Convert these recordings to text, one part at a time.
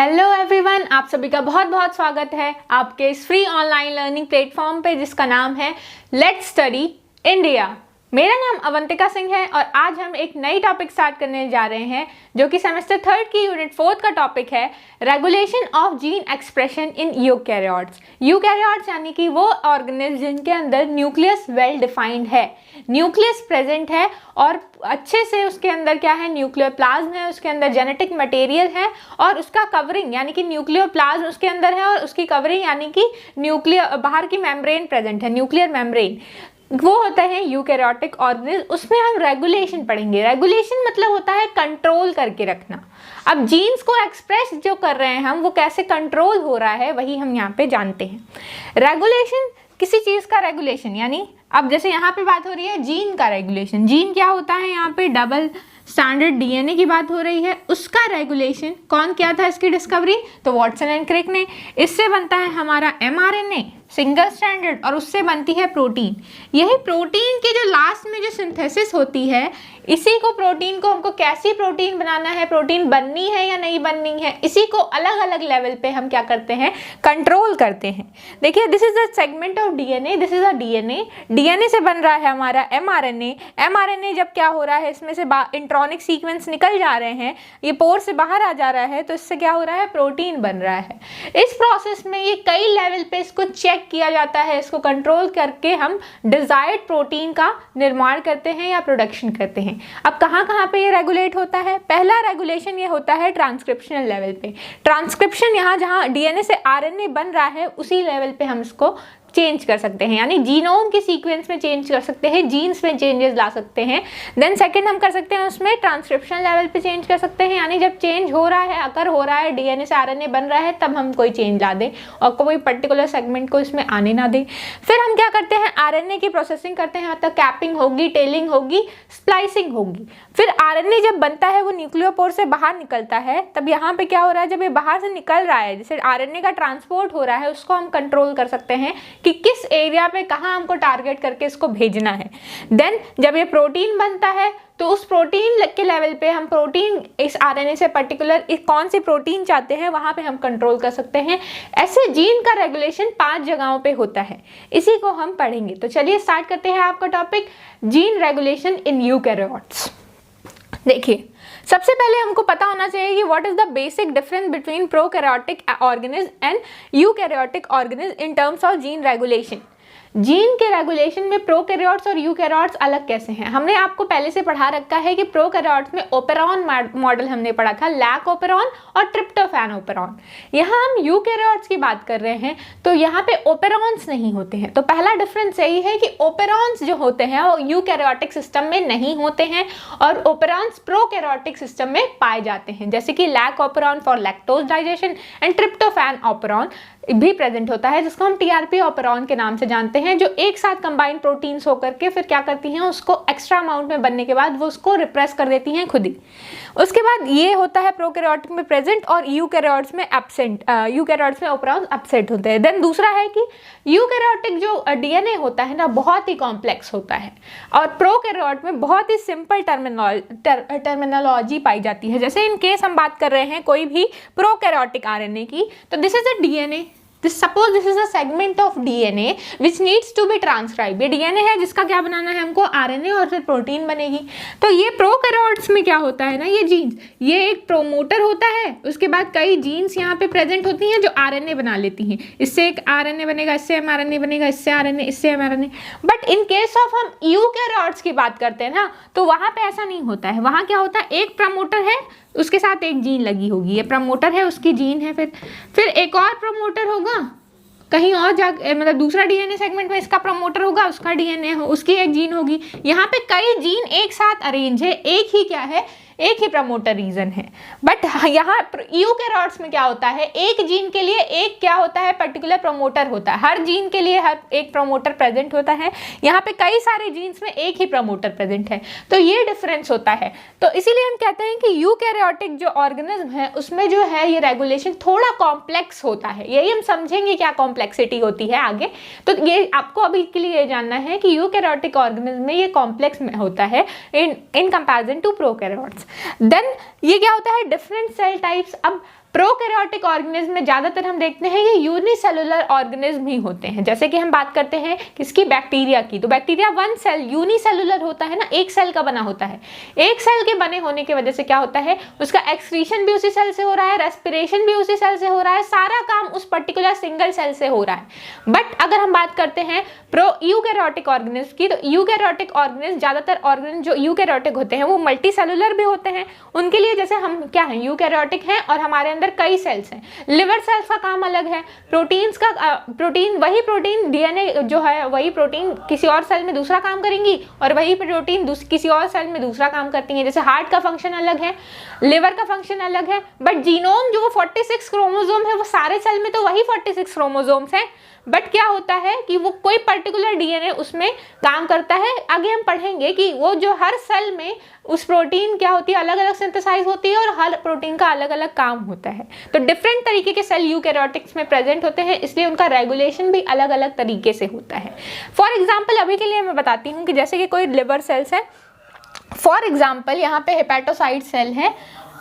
Hello everyone, आप सभी का बहुत बहुत स्वागत है आपके इस फ्री ऑनलाइन लर्निंग प्लेटफॉर्म पे जिसका नाम है लेट्स स्टडी इंडिया। मेरा नाम अवंतिका सिंह है और आज हम एक नई टॉपिक स्टार्ट करने जा रहे हैं जो कि सेमेस्टर 3 की यूनिट 4 का टॉपिक है regulation of gene expression in eukaryotes. Eukaryotes यानी कि वो ऑर्गेनिज्म जिनके अंदर न्यूक्लियस वेल डिफाइंड है, न्यूक्लियस प्रेजेंट है और अच्छे से उसके अंदर क्या है, न्यूक्लियोप्लाज्म है, उसके अंदर जेनेटिक मटेरियल है और उसका कवरिंग यानी कि न्यूक्लियोप्लाज्म उसके अंदर है और उसकी कवरिंग यानी कि बाहर की मेम्ब्रेन प्रेजेंट है, न्यूक्लियर मेम्ब्रेन, वो होता है यूकैरियोटिक ऑर्गेनिज्म। उसमें हम रेगुलेशन पढ़ेंगे। रेगुलेशन मतलब होता है कंट्रोल करके रखना। अब जीन्स को एक्सप्रेस जो कर रहे हैं हम, वो कैसे कंट्रोल हो रहा है वही हम यहाँ पे जानते हैं। रेगुलेशन किसी चीज़ का रेगुलेशन, यानी अब जैसे यहाँ पे बात हो रही है जीन का रेगुलेशन। जीन क्या होता है, यहाँ पे डबल स्टैंडर्ड डीएनए की बात हो रही है, उसका रेगुलेशन कौन किया था, इसकी डिस्कवरी तो वाटसन एंड क्रिक ने। इससे बनता है हमारा एमआरएनए सिंगल स्टैंडर्ड और उससे बनती है प्रोटीन। यही प्रोटीन के जो लास्ट में जो सिंथेसिस होती है, इसी को प्रोटीन को हमको कैसी प्रोटीन बनाना है, प्रोटीन बननी है या नहीं बननी है, इसी को अलग अलग लेवल पे हम क्या करते हैं, कंट्रोल करते हैं। देखिए, this is a segment of DNA, this is a DNA. DNA से बन रहा है हमारा एमआरएनए। एमआरएनए जब क्या हो रहा है, इसमें से इंट्रॉनिक सीक्वेंस निकल जा रहे हैं, ये पोर से बाहर आ जा रहा है, तो इससे क्या हो रहा है, प्रोटीन बन रहा है। इस प्रोसेस में ये कई लेवल पे इसको चेक किया जाता है, इसको कंट्रोल करके हम डिजायर्ड प्रोटीन का निर्माण करते हैं या प्रोडक्शन करते हैं। अब कहाँ कहाँ पे ये रेगुलेट होता है, पहला रेगुलेशन ये होता है ट्रांसक्रिप्शनल लेवल पे। ट्रांसक्रिप्शन यहाँ जहाँ डीएनए से आरएनए बन रहा है उसी लेवल पे हम इसको चेंज कर सकते हैं, यानी जीनोम के सीक्वेंस में चेंज कर सकते हैं, जीन्स में चेंजेस ला सकते हैं। देन सेकंड हम कर सकते हैं उसमें ट्रांसक्रिप्शन लेवल पे चेंज कर सकते हैं, यानी जब चेंज हो रहा है, अगर हो रहा है डीएनए से आरएनए बन रहा है, तब हम कोई चेंज ला दें और कोई पर्टिकुलर सेगमेंट को इसमें आने ना दें। फिर हम क्या करते हैं, आरएनए की प्रोसेसिंग करते हैं, मतलब कैपिंग होगी, टेलिंग होगी, स्प्लाइसिंग होगी। फिर आरएनए जब बनता है वो न्यूक्लियोपोर से बाहर निकलता है, तब यहाँ पे क्या हो रहा है, जब ये बाहर से निकल रहा है, जैसे आरएनए का ट्रांसपोर्ट हो रहा है, उसको हम कंट्रोल कर सकते हैं कि किस एरिया पे कहाँ हमको टारगेट करके इसको भेजना है। देन जब ये प्रोटीन बनता है तो उस प्रोटीन के लेवल पे हम प्रोटीन इस आरएनए से पर्टिकुलर कौन सी प्रोटीन चाहते हैं वहां पे हम कंट्रोल कर सकते हैं। ऐसे जीन का रेगुलेशन 5 जगहों पे होता है, इसी को हम पढ़ेंगे। तो चलिए स्टार्ट करते हैं आपका topic, gene regulation in eukaryotes. देखिए, सबसे पहले हमको पता होना चाहिए कि what is the basic difference between prokaryotic organism and eukaryotic organism in terms of gene regulation. Gene के रेगुलेशन में प्रोकैरियोट्स और यूकैरियोट्स अलग कैसे हैं। हमने आपको पहले से पढ़ा रखा है कि प्रोकैरियोट्स में ओपेरॉन मॉडल हमने पढ़ा था, लैक ओपेरॉन और ट्रिप्टोफैन ओपेरॉन। यहाँ हम यूकैरियोट्स की बात कर रहे हैं तो यहाँ पे ओपेरॉन्स नहीं होते हैं। तो पहला डिफरेंस यही है कि ओपेरॉन्स जो होते हैं वो यूकैरियोटिक सिस्टम में नहीं होते हैं और ओपेरॉन्स प्रोकैरियोटिक सिस्टम में पाए जाते हैं, जैसे कि lac operon for lactose digestion and tryptophan operon भी प्रेजेंट होता है, जिसको हम टीआरपी ओपेरॉन के नाम से जानते हैं, जो एक साथ कंबाइंड प्रोटीन्स होकर के फिर क्या करती हैं, उसको एक्स्ट्रा अमाउंट में बनने के बाद वो उसको रिप्रेस कर देती हैं खुद ही। उसके बाद ये होता है प्रोकैरियोटिक में प्रेजेंट और यूकैरियोट्स में एब्सेंट, यूकैरियोट्स में ओपेरॉन्स एब्सेंट होते हैं। देन दूसरा है कि यूकैरियोटिक जो डीएनए होता है ना, बहुत ही कॉम्प्लेक्स होता है और प्रोकैरियोट में बहुत ही सिंपल टर्मिनोलॉजी पाई जाती है। जैसे इन केस हम बात कर रहे हैं कोई भी प्रोकैरियोटिक आरएनए की, तो this is a DNA, suppose this is a segment of DNA which needs to be transcribed। ये DNA है जिसका क्या बनाना है हमको, RNA और फिर प्रोटीन बनेगी। तो ये प्रोकैरियोट्स में क्या होता है ना, ये जीन्स, ये एक प्रोमोटर होता है, उसके बाद कई जीन्स यहाँ पे प्रेजेंट होती हैं जो RNA बना लेती हैं। इससे एक RNA बनेगा, इससे mRNA बनेगा, इससे RNA, इससे mRNA। But in case of हम यूकैरियोट्स की बात करते हैं ना, तो वहाँ पे ऐसा नहीं होता है। वहाँ क्या होता है, एक प्रमोटर है, उसके साथ एक जीन लगी होगी, ये प्रमोटर है, उसकी जीन है, फिर एक और प्रमोटर होगा कहीं और जा, मतलब दूसरा डीएनए सेगमेंट में इसका प्रमोटर होगा, उसका डीएनए हो, उसकी एक जीन होगी। यहाँ पे कई जीन एक साथ अरेंज है, एक ही क्या है, एक ही प्रमोटर रीजन है। बट यहाँ यूकैरियोट्स में क्या होता है, एक जीन के लिए एक क्या होता है, पर्टिकुलर प्रमोटर होता है, हर जीन के लिए हर एक प्रमोटर प्रेजेंट होता है। यहाँ पे कई सारे जीन्स में एक ही प्रमोटर प्रेजेंट है, तो ये डिफरेंस होता है। तो इसीलिए हम कहते हैं कि यूकैरियोटिक जो ऑर्गेनिज्म है उसमें जो है ये रेगुलेशन थोड़ा कॉम्प्लेक्स होता है। यही हम समझेंगे क्या कॉम्प्लेक्सिटी होती है आगे। तो ये आपको अभी के लिए ये जानना है कि यूकैरियोटिक ऑर्गेनिज्म में ये कॉम्प्लेक्स होता है in comparison to prokaryotes. Then ये क्या होता है, डिफरेंट सेल टाइप्स। अब प्रोकैरियोटिक ऑर्गेनिज्म में ज्यादातर हम देखते हैं ये यूनिसेलुलर ऑर्गेनिज्म ही होते हैं। जैसे कि हम बात करते हैं किसकी, बैक्टीरिया की, तो बैक्टीरिया वन सेल यूनिसेलुलर होता है ना, एक सेल का बना होता है। एक सेल के बने होने की वजह से क्या होता है, उसका एक्सक्रीशन भी उसी सेल से हो रहा है, रेस्पिरेशन भी उसी सेल से हो रहा है, सारा काम उस पर्टिकुलर सिंगल सेल से हो रहा है। बट अगर हम बात करते हैं प्रो यूकैरियोटिक ऑर्गेनिज्म की, तो यूकैरियोटिक ऑर्गेनिज्म, ज्यादातर ऑर्गेनिज्म जो यूकैरियोटिक होते हैं वो मल्टी सेलुलर भी होते हैं। उनके लिए जैसे हम क्या है, यूकैरियोटिक हैं और हमारे अंदर कई सेल्स हैं। लिवर सेल्स का काम अलग है, प्रोटीन्स का वही प्रोटीन डीएनए जो है वही प्रोटीन किसी और सेल में दूसरा काम करेंगी और वही प्रोटीन किसी और सेल में दूसरा काम करती है। जैसे हार्ट का फंक्शन अलग है, लिवर का फंक्शन अलग है, बट जीनोम जो 46 क्रोमोसोम है वो सारे सेल में तो वही 46 क्रोमोसोम्स हैं, बट क्या होता है कि वो कोई पर्टिकुलर डीएनए उसमें काम करता है। आगे हम पढ़ेंगे कि वो जो हर सेल में उस प्रोटीन क्या होती है, अलग अलग सिंथेसाइज होती है और हर प्रोटीन का अलग अलग काम होता है। तो डिफरेंट तरीके के सेल यूकैरियोटिक्स में प्रेजेंट होते हैं, इसलिए उनका रेगुलेशन भी अलग अलग तरीके से होता है। फॉर एग्जाम्पल अभी के लिए मैं बताती हूँ कि जैसे कि कोई लिवर सेल्स है, फॉर एग्जाम्पल यहाँ पे हेपेटोसाइट सेल है,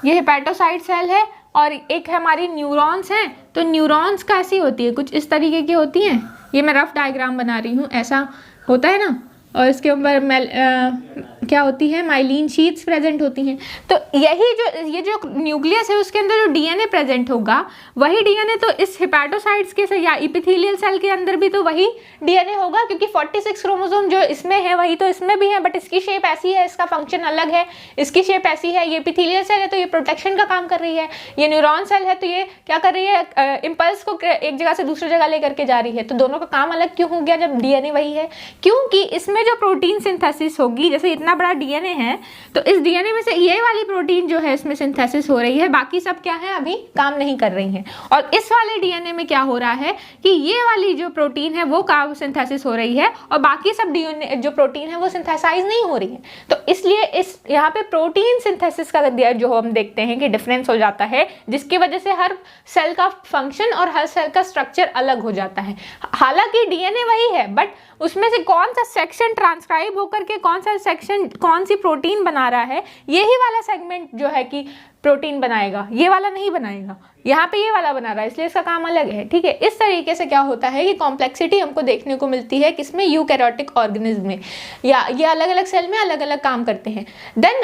ये हेपेटोसाइट सेल है और एक हमारी न्यूरॉन्स हैं। तो न्यूरॉन्स कैसी होती है, कुछ इस तरीके की होती हैं। ये मैं रफ डायग्राम बना रही हूँ, ऐसा होता है ना, और इसके ऊपर क्या होती है, माइलिन शीट्स प्रेजेंट होती हैं। तो ये जो न्यूक्लियस है उसके अंदर जो डीएनए प्रेजेंट होगा, वही डीएनए तो इस हेपेटोसाइट्स के या एपिथेलियल सेल के अंदर भी तो वही डीएनए होगा, क्योंकि 46 क्रोमोसोम जो इसमें है वही तो इसमें भी है, बट इसकी शेप ऐसी है, इसका फंक्शन अलग है, इसकी शेप ऐसी है। ये एपिथेलियल सेल है तो ये प्रोटेक्शन का काम कर रही है, ये न्यूरॉन सेल है तो ये क्या कर रही है, इम्पल्स को एक जगह से दूसरी जगह लेकर के जा रही है। तो दोनों का काम अलग क्यों हो गया जब डीएनए वही है? क्योंकि इसमें जो प्रोटीन सिंथेसिस होगी, जैसे इतना बड़ा डीएनए है तो इस डीएनए में से ये वाली प्रोटीन जो है इसमें सिंथेसिस हो रही है, बाकी सब क्या है, अभी काम नहीं कर रही है। और इस वाले डीएनए में क्या हो रहा है कि ये वाली जो प्रोटीन है वो काम सिंथेसिस हो रही है और बाकी सब डीएनए जो प्रोटीन है वो सिंथेसाइज नहीं हो रही है। तो इसलिए इस यहाँ पे प्रोटीन सिंथेसिस का जो हम देखते हैं कि डिफरेंस हो जाता है, जिसकी वजह से हर सेल का फंक्शन और हर सेल का स्ट्रक्चर अलग हो जाता है। हालांकि डीएनए वही है, बट उसमें से कौन सा सेक्शन ट्रांसक्राइब होकर के कौन सा सेक्शन कौन सी प्रोटीन बना रहा है, यही वाला सेगमेंट जो है कि प्रोटीन बनाएगा, ये वाला नहीं बनाएगा। यहाँ पे ये वाला बना रहा है इसलिए इसका काम अलग है, ठीक है। इस तरीके से क्या होता है कि कॉम्प्लेक्सिटी हमको देखने को मिलती है किसमें, यूकैरियोटिक ऑर्गेनिज्म में, या ये अलग अलग सेल में अलग अलग काम करते हैं। देन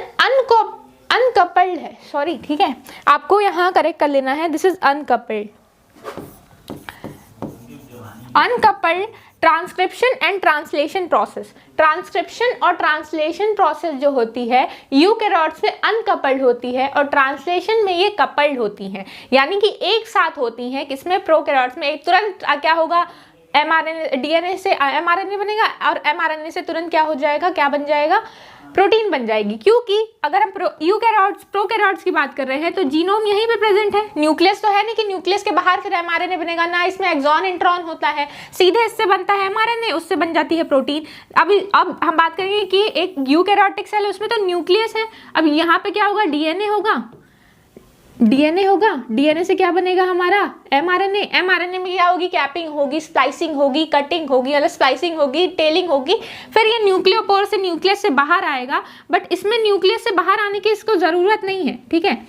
अनकपल्ड है, सॉरी, ठीक है, आपको यहाँ करेक्ट कर लेना है, this is uncoupled. Uncoupled transcription and translation process, transcription और ट्रांसलेशन प्रोसेस जो होती है यूकैरियोट्स में अनकपल्ड होती है और ट्रांसलेशन में ये कपल्ड होती हैं, यानी कि एक साथ होती हैं। किसमें, प्रोकैरियोट्स में। एक तुरंत क्या होगा, एमआरएनए, डीएनए से एमआरएनए बनेगा और एमआरएनए से तुरंत क्या हो जाएगा, क्या बन जाएगा, प्रोटीन बन जाएगी। क्योंकि अगर हम प्रोकैरियोट्स की बात कर रहे हैं तो जीनोम यहीं पे प्रेजेंट है, न्यूक्लियस तो है नहीं कि न्यूक्लियस के बाहर फिर एमआरएनए बनेगा ना, इसमें एक्सॉन इंट्रॉन होता है, सीधे इससे बनता है एमआरएनए, उससे बन जाती है प्रोटीन। अब हम बात करेंगे कि एक यूकैरियोटिक सेल है उसमें तो न्यूक्लियस है, अब यहाँ पे क्या होगा, डीएनए होगा, डीएनए से क्या बनेगा हमारा, एमआरएनए। एमआरएनए में क्या होगी, कैपिंग होगी, स्प्लाइसिंग होगी, कटिंग होगी, मतलब स्प्लाइसिंग होगी, टेलिंग होगी, फिर ये न्यूक्लियोपोर से न्यूक्लियस से बाहर आएगा। बट इसमें न्यूक्लियस से बाहर आने की इसको जरूरत नहीं है, ठीक है,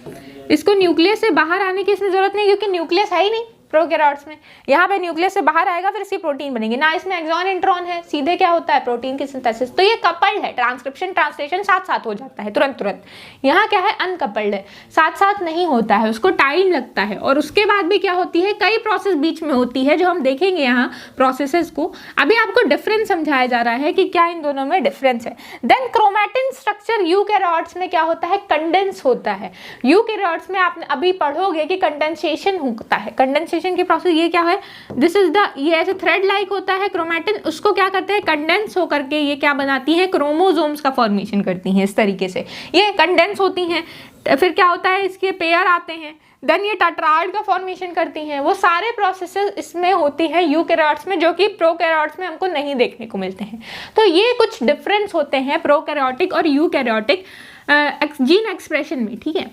इसको न्यूक्लियस से बाहर आने की इसमें जरूरत नहीं, क्योंकि न्यूक्लियस है ही नहीं प्रोकैरियोट्स में। यहाँ पे न्यूक्लियस से बाहर आएगा फिर इसकी प्रोटीन बनेगी ना, इसमें एक्सॉन इंट्रॉन है, सीधे क्या होता है, प्रोटीन की सिंथेसिस। तो ये कपल्ड है, ट्रांसक्रिप्शन ट्रांसलेशन साथ साथ हो जाता है तुरंत। यहाँ क्या है, अनकपल्ड है, साथ साथ नहीं होता है, उसको टाइम लगता है। और उसके बाद भी क्या होती है, कई प्रोसेस बीच में होती है जो हम देखेंगे यहाँ प्रोसेसेस को। अभी आपको डिफरेंस समझाया जा रहा है कि क्या इन दोनों में डिफरेंस है। देन क्रोमैटिन स्ट्रक्चर यूकैरियोट्स में क्या होता है, कंडेंस होता है। यूकैरियोट्स में आपने अभी पढ़ोगे कि कंडेंसेशन होता है, कंडेंसेशन की प्रोसेस ये क्या है, दिस इज द, ये ऐसे थ्रेड लाइक होता है क्रोमैटिन, उसको क्या करते हैं, कंडेंस होकर के ये क्या बनाती है, क्रोमोसोम्स का फॉर्मेशन करती हैं। इस तरीके से ये कंडेंस होती हैं, फिर क्या होता है, इसके पेयर आते हैं, देन ये टेट्राएड का फॉर्मेशन करती हैं। वो सारे प्रोसेसेस इसमें होती है यूकैरियोट्स में, जो कि प्रोकैरियोट्स में हमको नहीं देखने को मिलते हैं। तो ये कुछ डिफरेंस होते हैं प्रोकैरियोटिक और यूकैरियोटिक जीन एक्सप्रेशन में, ठीक है।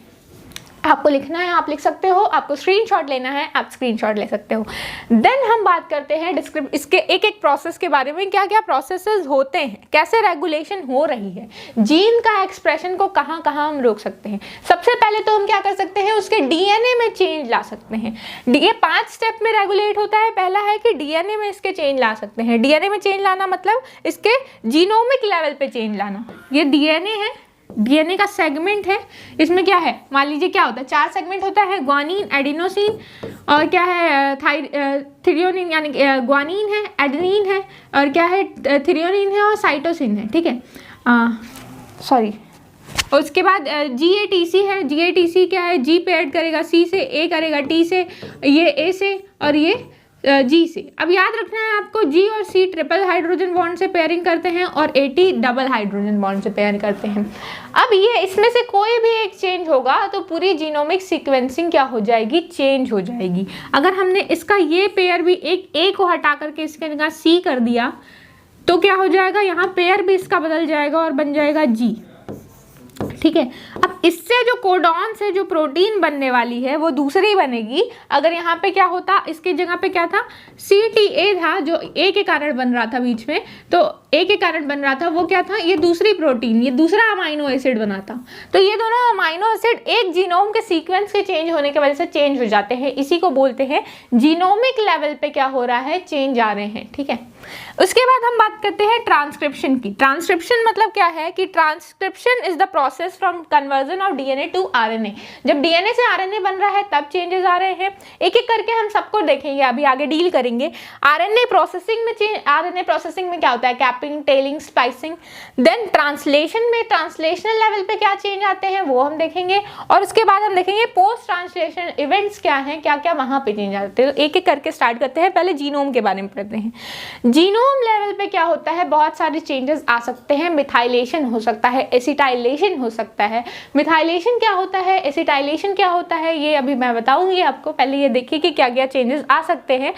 आपको लिखना है आप लिख सकते हो, आपको स्क्रीनशॉट लेना है आप स्क्रीनशॉट ले सकते हो। देन हम बात करते हैं इसके एक एक प्रोसेस के बारे में, क्या क्या प्रोसेसेस होते हैं, कैसे रेगुलेशन हो रही है, जीन का एक्सप्रेशन को कहाँ कहाँ हम रोक सकते हैं। सबसे पहले तो हम क्या कर सकते हैं, उसके डीएनए में चेंज ला सकते हैं। ये 5 स्टेप में रेगुलेट होता है। पहला है कि डीएनए में इसके चेंज ला सकते हैं। डीएनए में चेंज लाना मतलब इसके जीनोमिक लेवल पे चेंज लाना। ये डीएनए है, डीएनए का सेगमेंट है, इसमें क्या है, मान लीजिए क्या होता है, 4 सेगमेंट होता है, ग्वानीन, एडिनोसिन और क्या है थ्रियोनिन, यानी ग्वानीन है, एडेनिन है और क्या है थ्रियोनिन है और साइटोसिन है, ठीक है, सॉरी। और उसके बाद GATC है। GATC क्या है, G पे ऐड करेगा, C से, A करेगा, T से, ये A से और ये G से। अब याद रखना है आपको, G और C ट्रिपल हाइड्रोजन बॉन्ड से पेयरिंग करते हैं और AT डबल हाइड्रोजन बॉन्ड से पेयर करते हैं। अब ये इसमें से कोई भी एक चेंज होगा तो पूरी जीनोमिक सीक्वेंसिंग क्या हो जाएगी, चेंज हो जाएगी। अगर हमने इसका ये पेयर भी एक A को हटा करके इसके जगह C कर दिया तो क्या हो जाएगा, यहाँ पेयर भी इसका बदल जाएगा और बन जाएगा G, ठीक है। अब इससे जो कोडॉन से जो प्रोटीन बनने वाली है वो दूसरी बनेगी। अगर यहाँ पे क्या होता, इसके जगह पे क्या था, CTA था जो A के कारण बन रहा था बीच में, तो A के कारण बन रहा था, वो क्या था, ये दूसरी प्रोटीन, ये दूसरा अमाइनो एसिड बनाता। तो ये दोनों अमाइनो एसिड एक जीनोम के सीक्वेंस के चेंज होने की वजह से चेंज हो जाते हैं। इसी को बोलते हैं जीनोमिक लेवल पे क्या हो रहा है, चेंज आ रहे हैं, ठीक है। उसके बाद हम बात करते हैं ट्रांसक्रिप्शन की। ट्रांसक्रिप्शन मतलब क्या है कि transcription is the process from conversion of DNA to RNA. जब डीएनए से आरएनए बन रहा है तब चेंजेस आ रहे हैं। एक एक करके हम सबको देखेंगे, अभी आगे डील करेंगे। आरएनए प्रोसेसिंग में चेंज, आरएनए प्रोसेसिंग में क्या होता है, capping, tailing, splicing. Then translation में ट्रांसलेशनल लेवल पे क्या चेंज आते हैं वो हम देखेंगे। और उसके बाद हम देखेंगे पोस्ट ट्रांसलेशन इवेंट्स क्या हैं, क्या क्या वहां पे चेंज आते हैं। तो एक एक करके स्टार्ट करते हैं। पहले जीनोम के बारे में पढ़ते हैं। जीनोम लेवल पे क्या होता है, बहुत सारे चेंजेस आ सकते हैं। मिथाइलेशन हो सकता है, एसिटाइलेशन हो सकता है। मिथाइलेशन क्या होता है, एसिटाइलेशन क्या होता है, ये अभी मैं बताऊंगी आपको। पहले ये देखिए कि क्या क्या चेंजेस आ सकते हैं।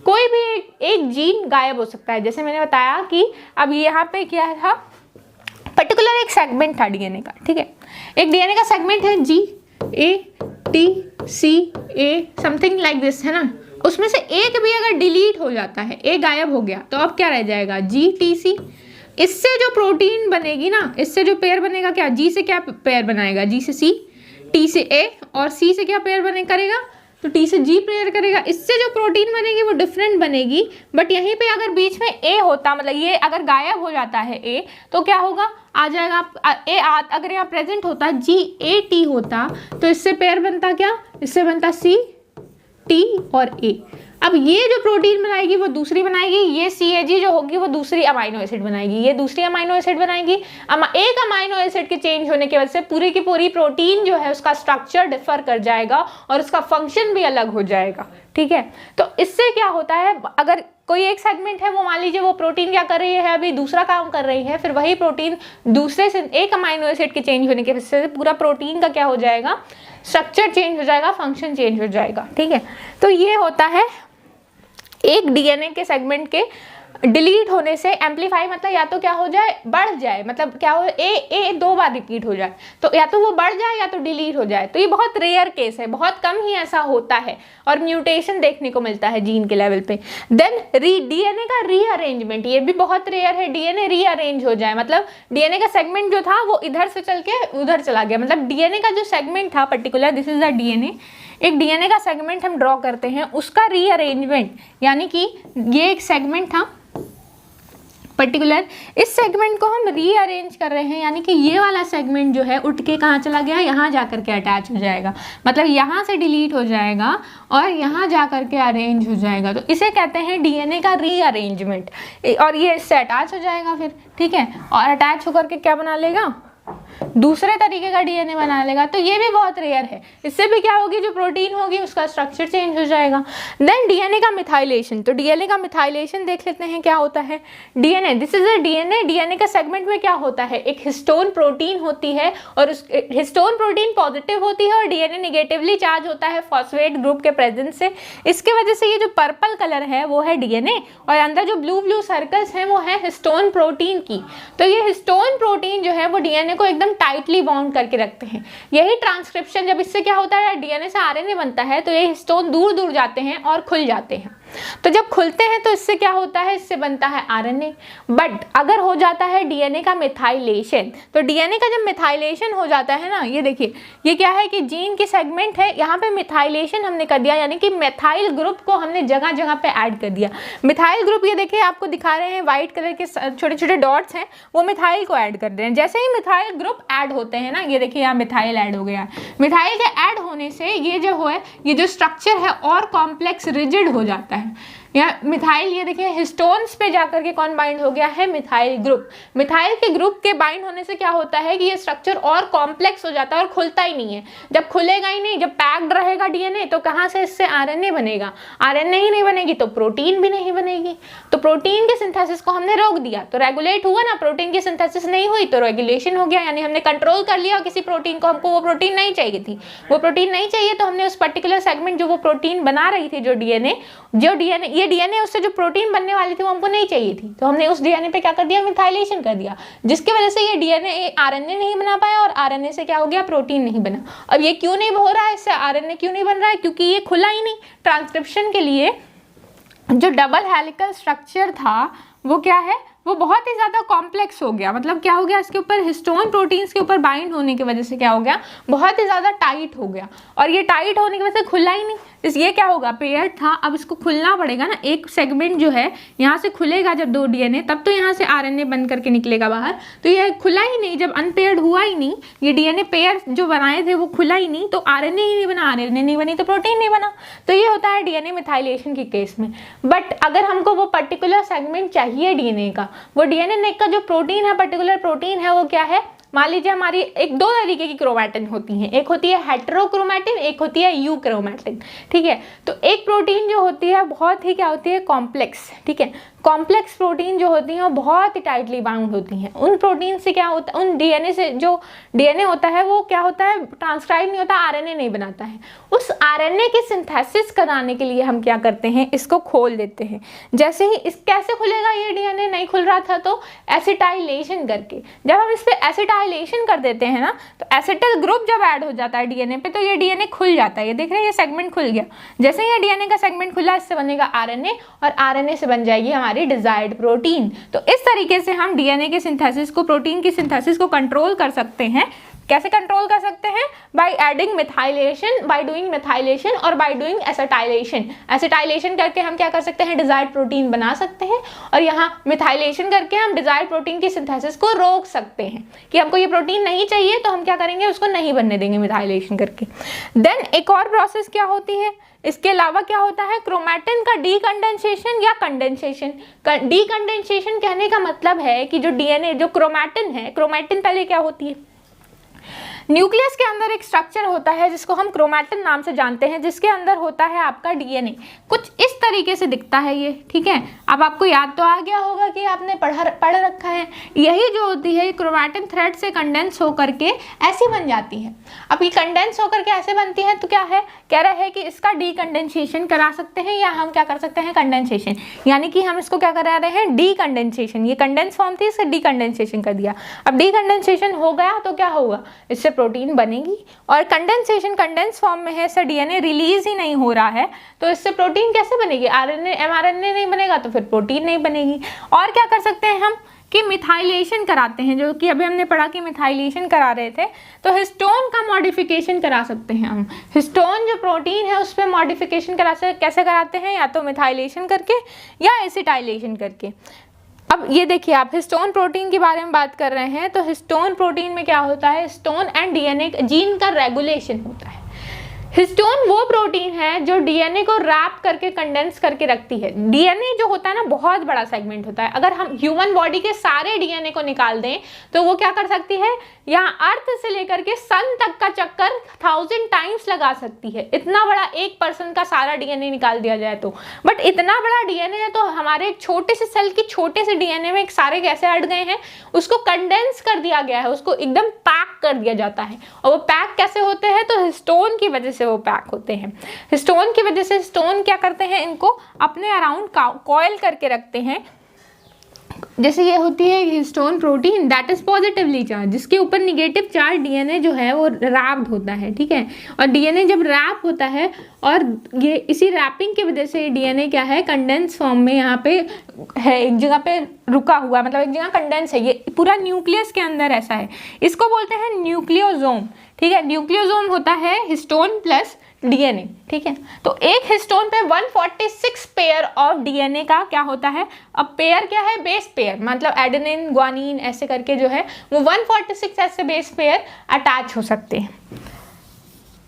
कोई भी एक जीन गायब हो सकता है, जैसे मैंने बताया कि अब यहाँ पे क्या था, पर्टिकुलर एक सेगमेंट था डीएनए का, ठीक है। एक डीएनए का सेगमेंट है GATC समथिंग लाइक दिस, है ना। उसमें से एक भी अगर डिलीट हो जाता है, एक गायब हो गया, तो अब क्या रह जाएगा, GTC। इससे जो प्रोटीन बनेगी ना, इससे जो पेयर बनेगा, क्या G से क्या पेयर बनाएगा, G से C, T से A और C से क्या पेयर बने करेगा, तो T से G पेयर करेगा। इससे जो प्रोटीन बनेगी वो डिफरेंट बनेगी। बट यहीं पे अगर बीच में A होता, मतलब ये अगर गायब हो जाता है A, तो क्या होगा, आ जाएगा अगर यहाँ प्रेजेंट होता GAT होता तो इससे पेयर बनता क्या, इससे बनता C, T और A। अब ये जो प्रोटीन बनाएगी वो दूसरी बनाएगी, ये CAG जो होगी वो दूसरी अमाइनो एसिड बनाएगी, ये दूसरी अमाइनो एसिड बनाएगी। एक अमाइनो एसिड के चेंज होने की वजह से पूरी की पूरी प्रोटीन जो है उसका स्ट्रक्चर डिफर कर जाएगा और उसका फंक्शन भी अलग हो जाएगा, ठीक है। तो इससे क्या होता है, अगर कोई एक सेगमेंट है वो मान लीजिए वो प्रोटीन क्या कर रही है, अभी दूसरा काम कर रही है, फिर वही प्रोटीन दूसरे से एक अमाइनो एसिड के चेंज होने की वजह से पूरा प्रोटीन का क्या हो जाएगा, स्ट्रक्चर चेंज हो जाएगा, फंक्शन चेंज हो जाएगा, ठीक है। तो ये होता है एक डीएनए के सेगमेंट के डिलीट होने से। एम्पलीफाई मतलब या तो क्या हो जाए, बढ़ जाए, मतलब क्या हो, ए 2 बार रिपीट हो जाए, तो या तो वो बढ़ जाए या तो डिलीट हो जाए। तो ये बहुत रेयर केस है, बहुत कम ही ऐसा होता है और म्यूटेशन देखने को मिलता है जीन के लेवल पे। देन डीएनए का रीअरेंजमेंट, ये भी बहुत रेयर है। डीएनए रीअरेंज हो जाए, मतलब डीएनए का सेगमेंट जो था वो इधर से चल के उधर चला गया। मतलब डीएनए का जो सेगमेंट था particular, this is the DNA, एक डीएनए का सेगमेंट हम ड्रॉ करते हैं, उसका रीअरेंजमेंट, यानी कि ये एक सेगमेंट था पर्टिकुलर, इस सेगमेंट को हम रीअरेंज कर रहे हैं, यानी कि ये वाला सेगमेंट जो है उठ के कहाँ चला गया, यहाँ जा कर के अटैच हो जाएगा। मतलब यहाँ से डिलीट हो जाएगा और यहाँ जा कर के अरेंज हो जाएगा। तो इसे कहते हैं डीएनए का रीअरेंजमेंट। और ये इससे अटैच हो जाएगा फिर, ठीक है, और अटैच होकर के क्या बना लेगा, दूसरे तरीके का डीएनए बना लेगा। तो ये भी बहुत रेयर है। इससे भी क्या होगी, जो प्रोटीन होगी उसका स्ट्रक्चर चेंज हो जाएगा। देन डीएनए का मिथाइलेशन, तो डीएनए का मिथाइलेशन देख लेते हैं क्या होता है। DNA, this is a DNA. DNA का सेगमेंट में क्या होता है, एक हिस्टोन प्रोटीन होती है और उस हिस्टोन प्रोटीन पॉजिटिव होती है और डीएनए निगेटिवली चार्ज होता है फॉस्फेट ग्रुप के प्रेजेंस से। इसके वजह से ये जो पर्पल कलर है वो है डीएनए और अंदर जो ब्लू ब्लू सर्कल्स हैं वो है हिस्टोन प्रोटीन की। तो ये हिस्टोन प्रोटीन जो है वो डीएनए को एकदम एकदम टाइटली बाउंड करके रखते हैं। यही ट्रांसक्रिप्शन, जब इससे क्या होता है, डीएनए से आरएनए बनता है, तो ये हिस्टोन दूर दूर जाते हैं और खुल जाते हैं। तो जब खुलते हैं तो इससे क्या होता है, इससे बनता है आरएनए। बट अगर हो जाता है डीएनए का मिथाइलेशन, तो डीएनए का जब मिथाइलेशन हो जाता है ना, ये देखिए ये क्या है कि जीन की सेगमेंट है, यहाँ पे मिथाइलेशन हमने कर दिया, यानी कि मिथाइल ग्रुप को हमने जगह जगह पे ऐड कर दिया। मिथाइल ग्रुप ये देखिए आपको दिखा रहे हैं, व्हाइट कलर के छोटे छोटे डॉट्स हैं, वो मिथाइल को ऐड कर दे रहे हैं। जैसे ही मिथाइल ग्रुप ऐड होते हैं ना, ये देखिए यहाँ मिथाइल ऐड हो गया। मिथाइल के ऐड होने से ये जो है, ये जो स्ट्रक्चर है और कॉम्प्लेक्स रिजिड हो जाता है। यहाँ मिथाइल, ये देखिए हिस्टोन्स पे जाकर के कौन बाइंड हो गया है, मिथाइल ग्रुप। मिथाइल के ग्रुप के बाइंड होने से क्या होता है कि ये स्ट्रक्चर और कॉम्प्लेक्स हो जाता है और खुलता ही नहीं है। जब खुलेगा ही नहीं, जब पैक्ड रहेगा डीएनए, तो कहाँ से इससे आरएनए बनेगा? आरएनए ही नहीं बनेगी तो प्रोटीन भी नहीं बनेगी। तो प्रोटीन के सिंथेसिस को हमने रोक दिया, तो रेगुलेट हुआ ना, प्रोटीन की सिंथेसिस नहीं हुई तो रेगुलेशन हो गया, यानी हमने कंट्रोल कर लिया किसी प्रोटीन को। हमको वो प्रोटीन नहीं चाहिए थी, वो प्रोटीन नहीं चाहिए, तो हमने उस पर्टिकुलर सेगमेंट जो वो प्रोटीन बना रही थी, जो डीएनए ये डीएनए उससे जो प्रोटीन बनने वाली थी वो हमको नहीं चाहिए थी, तो हमने उस डीएनए पे क्या कर दिया, मिथाइलेशन कर दिया, जिसकी वजह से ये डीएनए आरएनए नहीं बना पाया और आरएनए से क्या हो गया, प्रोटीन नहीं बना। अब ये क्यों नहीं हो रहा है, इससे आरएनए क्यों नहीं बन रहा है? क्योंकि ये खुला ही नहीं। ट्रांसक्रिप्शन के लिए जो डबल हेलिकल स्ट्रक्चर था वो क्या है, वो बहुत ही ज़्यादा कॉम्प्लेक्स हो गया। मतलब क्या हो गया, इसके ऊपर हिस्टोन प्रोटीन्स के ऊपर बाइंड होने की वजह से क्या हो गया, बहुत ही ज़्यादा टाइट हो गया, और ये टाइट होने की वजह से खुला ही नहीं। ये क्या होगा, पेयर्ड था, अब इसको खुलना पड़ेगा ना। एक सेगमेंट जो है यहाँ से खुलेगा जब दो डीएनए, तब तो यहाँ से आरएनए बन करके निकलेगा बाहर, तो ये खुला ही नहीं। जब अनपेयर्ड हुआ ही नहीं, ये डीएनए पेयर जो बनाए थे वो खुला ही नहीं, तो आरएनए ही नहीं बना, आरएनए नहीं बनी तो प्रोटीन नहीं बना। तो ये होता है डीएनए मिथाइलेशन के केस में। बट अगर हमको वो पर्टिकुलर सेगमेंट चाहिए डीएनए का, वो डीएनए का जो प्रोटीन है, पर्टिकुलर प्रोटीन है, वो क्या है, मान लीजिए हमारी दो तरीके की क्रोमैटिन होती हैं, एक होती है हेटेरोक्रोमैटिन, एक होती है यूक्रोमैटिन। ठीक है, तो एक प्रोटीन जो होती है बहुत ही क्या होती है, कॉम्प्लेक्स। ठीक है, कॉम्प्लेक्स प्रोटीन जो होती हैं वो बहुत ही टाइटली बाउंड होती हैं। उन प्रोटीन से क्या होता है, उन डीएनए से जो डीएनए होता है वो क्या होता है, ट्रांसक्राइब नहीं होता, आरएनए नहीं बनाता है। उस आरएनए की सिंथेसिस कराने के लिए हम क्या करते हैं, इसको खोल देते हैं। जैसे ही इस कैसे खुलेगा, ये डीएनए नहीं खुल रहा था तो एसिटाइलेशन करके, जब हम इस पे एसिटाइलेशन कर देते हैं ना, तो एसिटिल ग्रुप जब ऐड हो जाता है डीएनए पे, तो ये डीएनए खुल जाता है। ये देख रहे हैं, ये सेगमेंट खुल गया। जैसे ही ये डीएनए का सेगमेंट खुला, इससे बनेगा आरएनए, और आरएनए से बन जाएगी हमारी डिजायर्ड प्रोटीन। तो इस तरीके से हम डीएनए के सिंथेसिस को, प्रोटीन की सिंथेसिस को कंट्रोल कर सकते हैं। कैसे कंट्रोल कर सकते हैं? By adding methylation, by doing methylation और बाय डूइंग एसिटाइलेशन। एसिटाइलेशन करके हम क्या कर सकते हैं, डिजायर्ड प्रोटीन बना सकते हैं, और यहाँ मिथाइलेशन करके हम डिजायर्ड प्रोटीन की सिंथेसिस को रोक सकते हैं कि हमको ये प्रोटीन नहीं चाहिए तो हम क्या करेंगे, उसको नहीं बनने देंगे मिथाइलेशन करके। देन एक और प्रोसेस क्या होती है, इसके अलावा क्या होता है, क्रोमैटिन का डीकंडेंसेशन या कंडेंसेशन। डीकंडेंसेशन कहने का मतलब है कि जो डीएनए, जो क्रोमैटिन है, क्रोमैटिन पहले क्या होती है, न्यूक्लियस के अंदर एक स्ट्रक्चर होता है जिसको हम क्रोमैटिन नाम से जानते हैं, जिसके अंदर होता है आपका डीएनए। कुछ इस तरीके से दिखता है ये। ठीक है, अब आपको याद तो आ गया होगा कि आपने पढ़ रखा है। यही जो होती है क्रोमैटिन थ्रेड से कंडेंस होकर के ऐसी बन जाती है। अब ये कंडेंस होकर के ऐसे बनती है, तो क्या है, कह रहा है कि इसका डीकंडेंसेशन करा सकते हैं, या हम क्या कर सकते हैं, कंडेंसेशन, यानी कि हम इसको क्या करा रहे हैं, डीकंडेंसेशन। ये कंडेंस फॉर्म थी, इसे डीकंडेंसेशन कर दिया। अब डीकंडेंसेशन हो गया तो क्या होगा, इससे प्रोटीन बनेगी। और कंडेंसेशन कंडेंस फॉर्म में है, इससे डीएनए रिलीज ही नहीं हो रहा है, तो इससे प्रोटीन कैसे बनेगी, आरएनए एमआरएनए नहीं बनेगा तो फिर प्रोटीन नहीं बनेगी। और क्या कर सकते हैं हम कि मिथाइलेशन कराते हैं, जो कि अभी हमने पढ़ा कि मिथाइलेशन करा रहे थे, तो हिस्टोन का मॉडिफिकेशन करा सकते हैं हम। हिस्टोन जो प्रोटीन है उस पर मॉडिफिकेशन कैसे कराते हैं, या तो मिथाइलेशन करके या एसिटाइलेशन करके। अब ये देखिए, आप हिस्टोन प्रोटीन के बारे में बात कर रहे हैं, तो हिस्टोन प्रोटीन में क्या होता है, हिस्टोन एंड डीएनए जीन का रेगुलेशन होता है। हिस्टोन वो प्रोटीन है जो डीएनए को रैप करके कंडेंस करके रखती है। डीएनए जो होता है ना, बहुत बड़ा सेगमेंट होता है। अगर हम ह्यूमन बॉडी के सारे डीएनए को निकाल दें तो वो क्या कर सकती है, यहाँ अर्थ से लेकर के सन तक का चक्कर 1000 टाइम्स लगा सकती है। इतना बड़ा एक पर्सन का सारा डीएनए निकाल दिया जाए तो। बट इतना बड़ा डीएनए है, तो हमारे एक छोटे से सेल की छोटे से डीएनए में एक सारे कैसे अट गए हैं, उसको कंडेंस कर दिया गया है, उसको एकदम पैक कर दिया जाता है। और वो पैक कैसे होते हैं, तो हिस्टोन की वजह से वो पैक होते हैं। हिस्टोन की वजह से, हिस्टोन क्या करते हैं, इनको अपने अराउंड कॉइल करके रखते हैं। जैसे ये होती है histone protein that is positively charge, जिसके ऊपर निगेटिव चार्ज डीएनए जो है वो रैप्ड होता है, ठीक है। और डीएनए जब रैप होता है और ये इसी रैपिंग की वजह से डीएनए क्या है, कंडेंस फॉर्म में यहाँ पे है, एक जगह पे रुका हुआ, मतलब एक जगह कंडेंस है, ये पूरा न्यूक्लियस के अंदर ऐसा है। इसको बोलते हैं न्यूक्लियोसोम, ठीक है। न्यूक्लियोसोम होता है हिस्टोन प्लस डीएनए, ठीक है। तो एक हिस्टोन पे 146 पेयर ऑफ डीएनए का क्या होता है, अब पेयर क्या है, बेस पेयर, मतलब एडेनिन ग्वानिन ऐसे करके जो है वो 146 ऐसे बेस पेयर अटैच हो सकते हैं,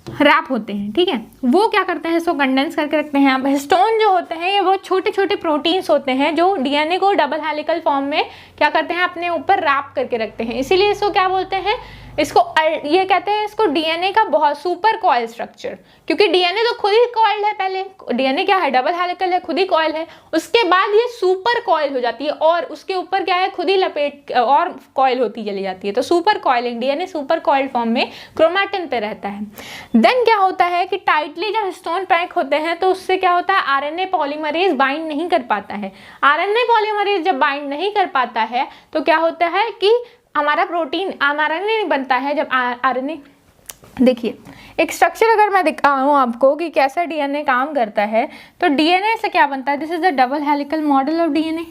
रैप होते हैं, ठीक है। वो क्या करते हैं, इसको कंडेंस करके रखते हैं। अब हिस्टोन जो होते हैं ये वो छोटे छोटे प्रोटीन्स होते हैं जो डीएनए को डबल हेलिकल फॉर्म में क्या करते हैं, अपने ऊपर रैप करके रखते हैं। इसीलिए इसको क्या बोलते हैं, इसको ये कहते हैं इसको डीएनए का बहुत सुपर कॉइल स्ट्रक्चर, क्योंकि डीएनए तो खुद ही कॉइल्ड है, पहले डीएनए क्या है, डबल हेलिकल है, खुद ही कॉइल है, उसके बाद ये सुपर कॉइल हो जाती है और उसके ऊपर क्या है, खुद ही लपेट और कॉइल होती चली जाती है। तो super coiling, DNA super coiled form में क्रोमैटिन पे रहता है। देन क्या होता है कि टाइटली जब हिस्टोन पैक होते हैं तो उससे क्या होता है, आरएनए पॉलीमरेज बाइंड नहीं कर पाता है। आरएनए पॉलीमरेज जब बाइंड नहीं कर पाता है तो क्या होता है कि हमारा प्रोटीन आरएनए नहीं बनता है। जब आरएनए, देखिए एक स्ट्रक्चर अगर मैं दिखाऊं आपको कि कैसा डीएनए काम करता है, तो डीएनए से क्या बनता है, this is the double helical model of DNA,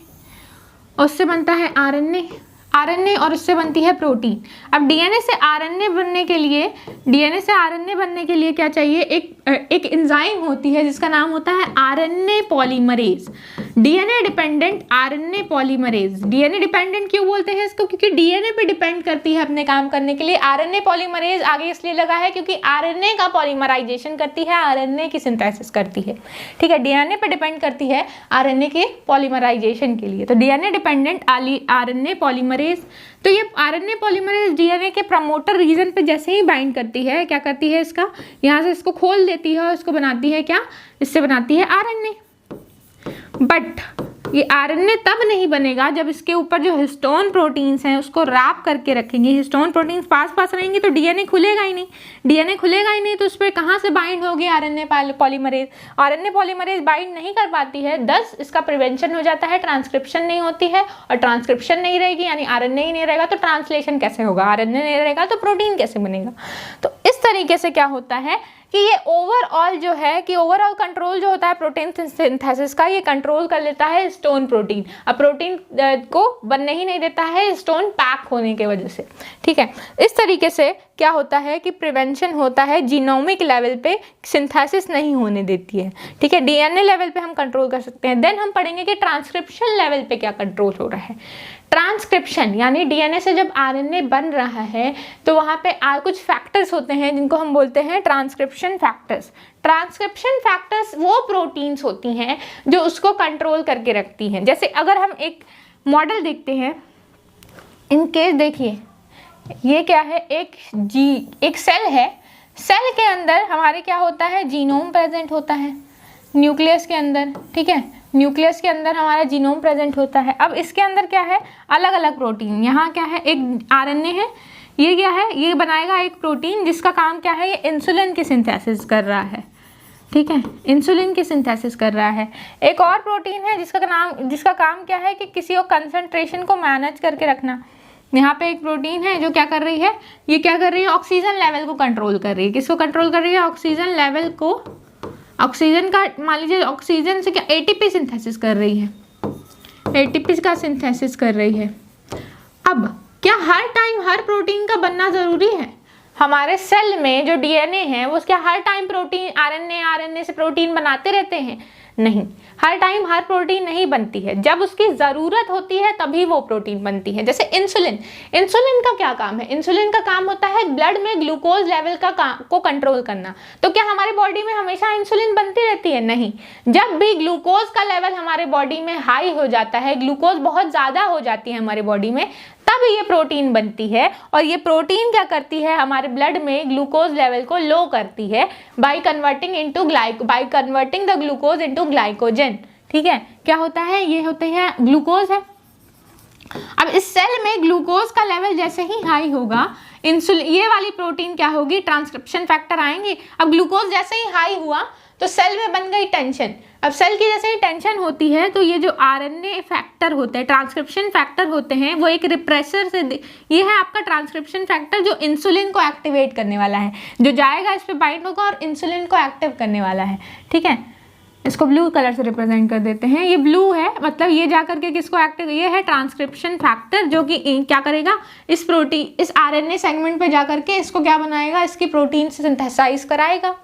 उससे बनता है आरएनए, आरएनए और उससे बनती है प्रोटीन। अब डीएनए से आरएनए बनने के लिए, डीएनए से आरएनए बनने के लिए क्या चाहिए, एक एंजाइम होती है जिसका नाम होता है RNA polymerase, DNA dependent RNA polymerase. DNA dependent क्यों बोलते हैं इसको, क्योंकि डीएनए पे डिपेंड करती है अपने काम करने के लिए। आरएनए पॉलीमरेज आगे इसलिए लगा है क्योंकि आरएनए का पॉलीमराइजेशन करती है, आरएनए की सिंथेसिस करती है, ठीक है। डीएनए पे डिपेंड करती है आरएनए के पॉलीमराइजेशन के लिए, तो डीएनए डिपेंडेंट आरएनए पॉलीमरेज। तो ये आरएनए पॉलीमरेज डीएनए के प्रमोटर रीजन पे जैसे ही बाइंड करती है, क्या करती है, इसका यहाँ से इसको खोल देती है और इसको बनाती है क्या, इससे बनाती है आरएनए। बट ये आरएनए तब नहीं बनेगा जब इसके ऊपर जो हिस्टोन प्रोटीन्स हैं उसको रैप करके रखेंगे। हिस्टोन प्रोटीन्स पास पास रहेंगे तो डीएनए खुलेगा ही नहीं, डीएनए खुलेगा ही नहीं तो उस पर कहाँ से बाइंड होगी RNA polymerase. RNA polymerase bind नहीं कर पाती है, thus इसका प्रिवेंशन हो जाता है, ट्रांसक्रिप्शन नहीं होती है, और ट्रांसक्रिप्शन नहीं रहेगी यानी आरएनए ही नहीं रहेगा तो ट्रांसलेशन कैसे होगा, आरएनए नहीं रहेगा तो प्रोटीन कैसे बनेगा। तो इस तरीके से क्या होता है कि ये ओवरऑल जो है कि ओवरऑल कंट्रोल जो होता है प्रोटीन सिंथेसिस का, ये कंट्रोल कर लेता है स्टोन प्रोटीन। अब प्रोटीन को बनने ही नहीं देता है स्टोन पैक होने के वजह से, ठीक है। इस तरीके से क्या होता है कि प्रिवेंशन होता है, जीनोमिक लेवल पे सिंथेसिस नहीं होने देती है, ठीक है। डीएनए लेवल पे हम कंट्रोल कर सकते हैं। देन हम पढ़ेंगे कि ट्रांसक्रिप्शन लेवल पे क्या कंट्रोल हो रहा है। ट्रांसक्रिप्शन यानी डीएनए से जब आरएनए बन रहा है तो वहाँ पे कुछ फैक्टर्स होते हैं जिनको हम बोलते हैं ट्रांसक्रिप्शन फैक्टर्स। ट्रांसक्रिप्शन फैक्टर्स वो प्रोटीन्स होती हैं जो उसको कंट्रोल करके रखती हैं। जैसे अगर हम एक मॉडल देखते हैं, इन केस देखिए ये क्या है, एक सेल है, सेल के अंदर हमारे क्या होता है, जीनोम प्रेजेंट होता है न्यूक्लियस के अंदर, ठीक है। न्यूक्लियस के अंदर हमारा जीनोम प्रेजेंट होता है। अब इसके अंदर क्या है, अलग अलग प्रोटीन, यहाँ क्या है, एक आरएनए है, ये क्या है, ये बनाएगा एक प्रोटीन जिसका काम क्या है, ये इंसुलिन की सिंथेसिस कर रहा है, ठीक है, इंसुलिन की सिंथेसिस कर रहा है। एक और प्रोटीन है जिसका काम क्या है कि किसी को कंसंट्रेशन को मैनेज करके रखना। यहाँ पे एक प्रोटीन है जो क्या कर रही है, ये क्या कर रही है, ऑक्सीजन लेवल को कंट्रोल कर रही है। किसको कंट्रोल कर रही है, ऑक्सीजन लेवल को। ऑक्सीजन का मान लीजिए ऑक्सीजन से क्या एटीपी सिंथेसिस कर रही है, एटीपी का सिंथेसिस कर रही है। अब क्या हर टाइम हर प्रोटीन का बनना ज़रूरी है? हमारे सेल में जो डीएनए है वो क्या हर टाइम प्रोटीन आरएनए से प्रोटीन बनाते रहते हैं? नहीं, हर टाइम हर प्रोटीन नहीं बनती है। जब उसकी ज़रूरत होती है तभी वो प्रोटीन बनती है। जैसे इंसुलिन, इंसुलिन का क्या काम है, इंसुलिन का काम होता है ब्लड में ग्लूकोज लेवल को कंट्रोल करना। तो क्या हमारे बॉडी में हमेशा इंसुलिन बनती रहती है? नहीं। जब भी ग्लूकोज का लेवल हमारे बॉडी में हाई हो जाता है, ग्लूकोज बहुत ज़्यादा हो जाती है हमारे बॉडी में, तब ये प्रोटीन बनती है। और ये प्रोटीन क्या करती है, हमारे ब्लड में ग्लूकोज लेवल को लो करती है by converting the glucose into glycogen, ठीक है। क्या होता है, ये होते हैं ग्लूकोज है। अब इस सेल में ग्लूकोज का लेवल जैसे ही हाई होगा, इंसुलिन ये वाली प्रोटीन क्या होगी, ट्रांसक्रिप्शन फैक्टर आएंगे। अब ग्लूकोज जैसे ही हाई हुआ तो सेल में बन गई टेंशन। अब सेल की जैसे ही टेंशन होती है तो ये जो आरएनए फैक्टर होते हैं, ट्रांसक्रिप्शन फैक्टर होते हैं, वो एक रिप्रेसर से, ये है आपका ट्रांसक्रिप्शन फैक्टर जो इंसुलिन को एक्टिवेट करने वाला है, जो जाएगा इस पे बाइंड होगा और इंसुलिन को एक्टिव करने वाला है। ठीक है, इसको ब्लू कलर से रिप्रेजेंट कर देते हैं, ये ब्लू है, मतलब ये जाकर के किसको एक्टिव, ये है ट्रांसक्रिप्शन फैक्टर जो कि क्या करेगा, इस प्रोटीन, इस आरएनए सेगमेंट पे जाकर के इसको क्या बनाएगा, इसकी प्रोटीन से सिंथेसाइज कराएगा।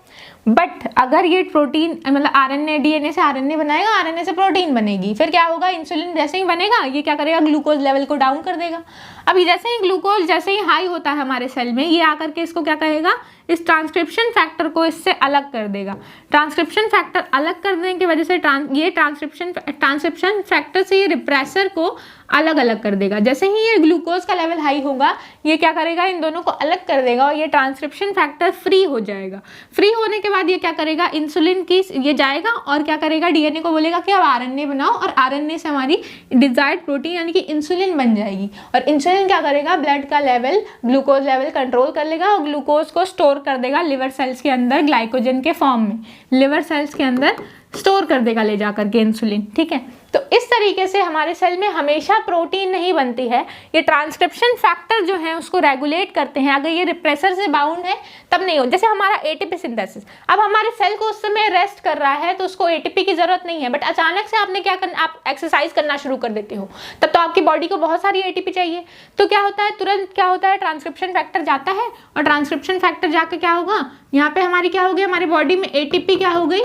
बट अगर ये प्रोटीन मतलब आरएनए, डीएनए से आरएनए बनाएगा, आरएनए से प्रोटीन बनेगी, फिर क्या होगा, इंसुलिन जैसे ही बनेगा ये क्या करेगा, ग्लूकोज लेवल को डाउन कर देगा। अब जैसे ही ग्लूकोज जैसे ही हाई होता है हमारे सेल में, ये आकर के इसको क्या कहेगा, इस ट्रांसक्रिप्शन फैक्टर को इससे अलग कर देगा। ट्रांसक्रिप्शन फैक्टर अलग करने की वजह से ये ट्रांसक्रिप्शन फैक्टर से ये रिप्रेसर को अलग अलग कर देगा। जैसे ही ये ग्लूकोज का लेवल हाई होगा, ये क्या करेगा, इन दोनों को अलग कर देगा और ये ट्रांसक्रिप्शन फैक्टर फ्री हो जाएगा। फ्री होने के बाद ये क्या करेगा, इंसुलिन की ये जाएगा और क्या करेगा, डीएनए को बोलेगा कि अब आरएनए बनाओ, और आरएनए से हमारी डिजायर्ड प्रोटीन यानी कि इंसुलिन बन जाएगी। और इंसुलिन क्या करेगा, ब्लड का लेवल, ग्लूकोज लेवल कंट्रोल कर लेगा और ग्लूकोज को स्टोर कर देगा लिवर सेल्स के अंदर ग्लाइकोजन के फॉर्म में, लिवर सेल्स के अंदर स्टोर कर देगा ले जाकर के इंसुलिन। ठीक है, तो इस तरीके से हमारे सेल में हमेशा प्रोटीन नहीं बनती है, ये ट्रांसक्रिप्शन फैक्टर जो है उसको रेगुलेट करते हैं। अगर ये रिप्रेसर से बाउंड है तब नहीं हो, जैसे हमारा एटीपी सिंथेसिस, अब हमारे सेल को उस समय रेस्ट कर रहा है तो उसको एटीपी की जरूरत नहीं है, बट अचानक से आपने क्या करना, आप एक्सरसाइज करना शुरू कर देते हो, तब तो आपकी बॉडी को बहुत सारी एटीपी चाहिए। तो क्या होता है, तुरंत क्या होता है, ट्रांसक्रिप्शन फैक्टर जाता है और ट्रांसक्रिप्शन फैक्टर जाकर क्या होगा, यहाँ पे हमारी क्या हो गई, हमारी बॉडी में एटीपी क्या हो गई,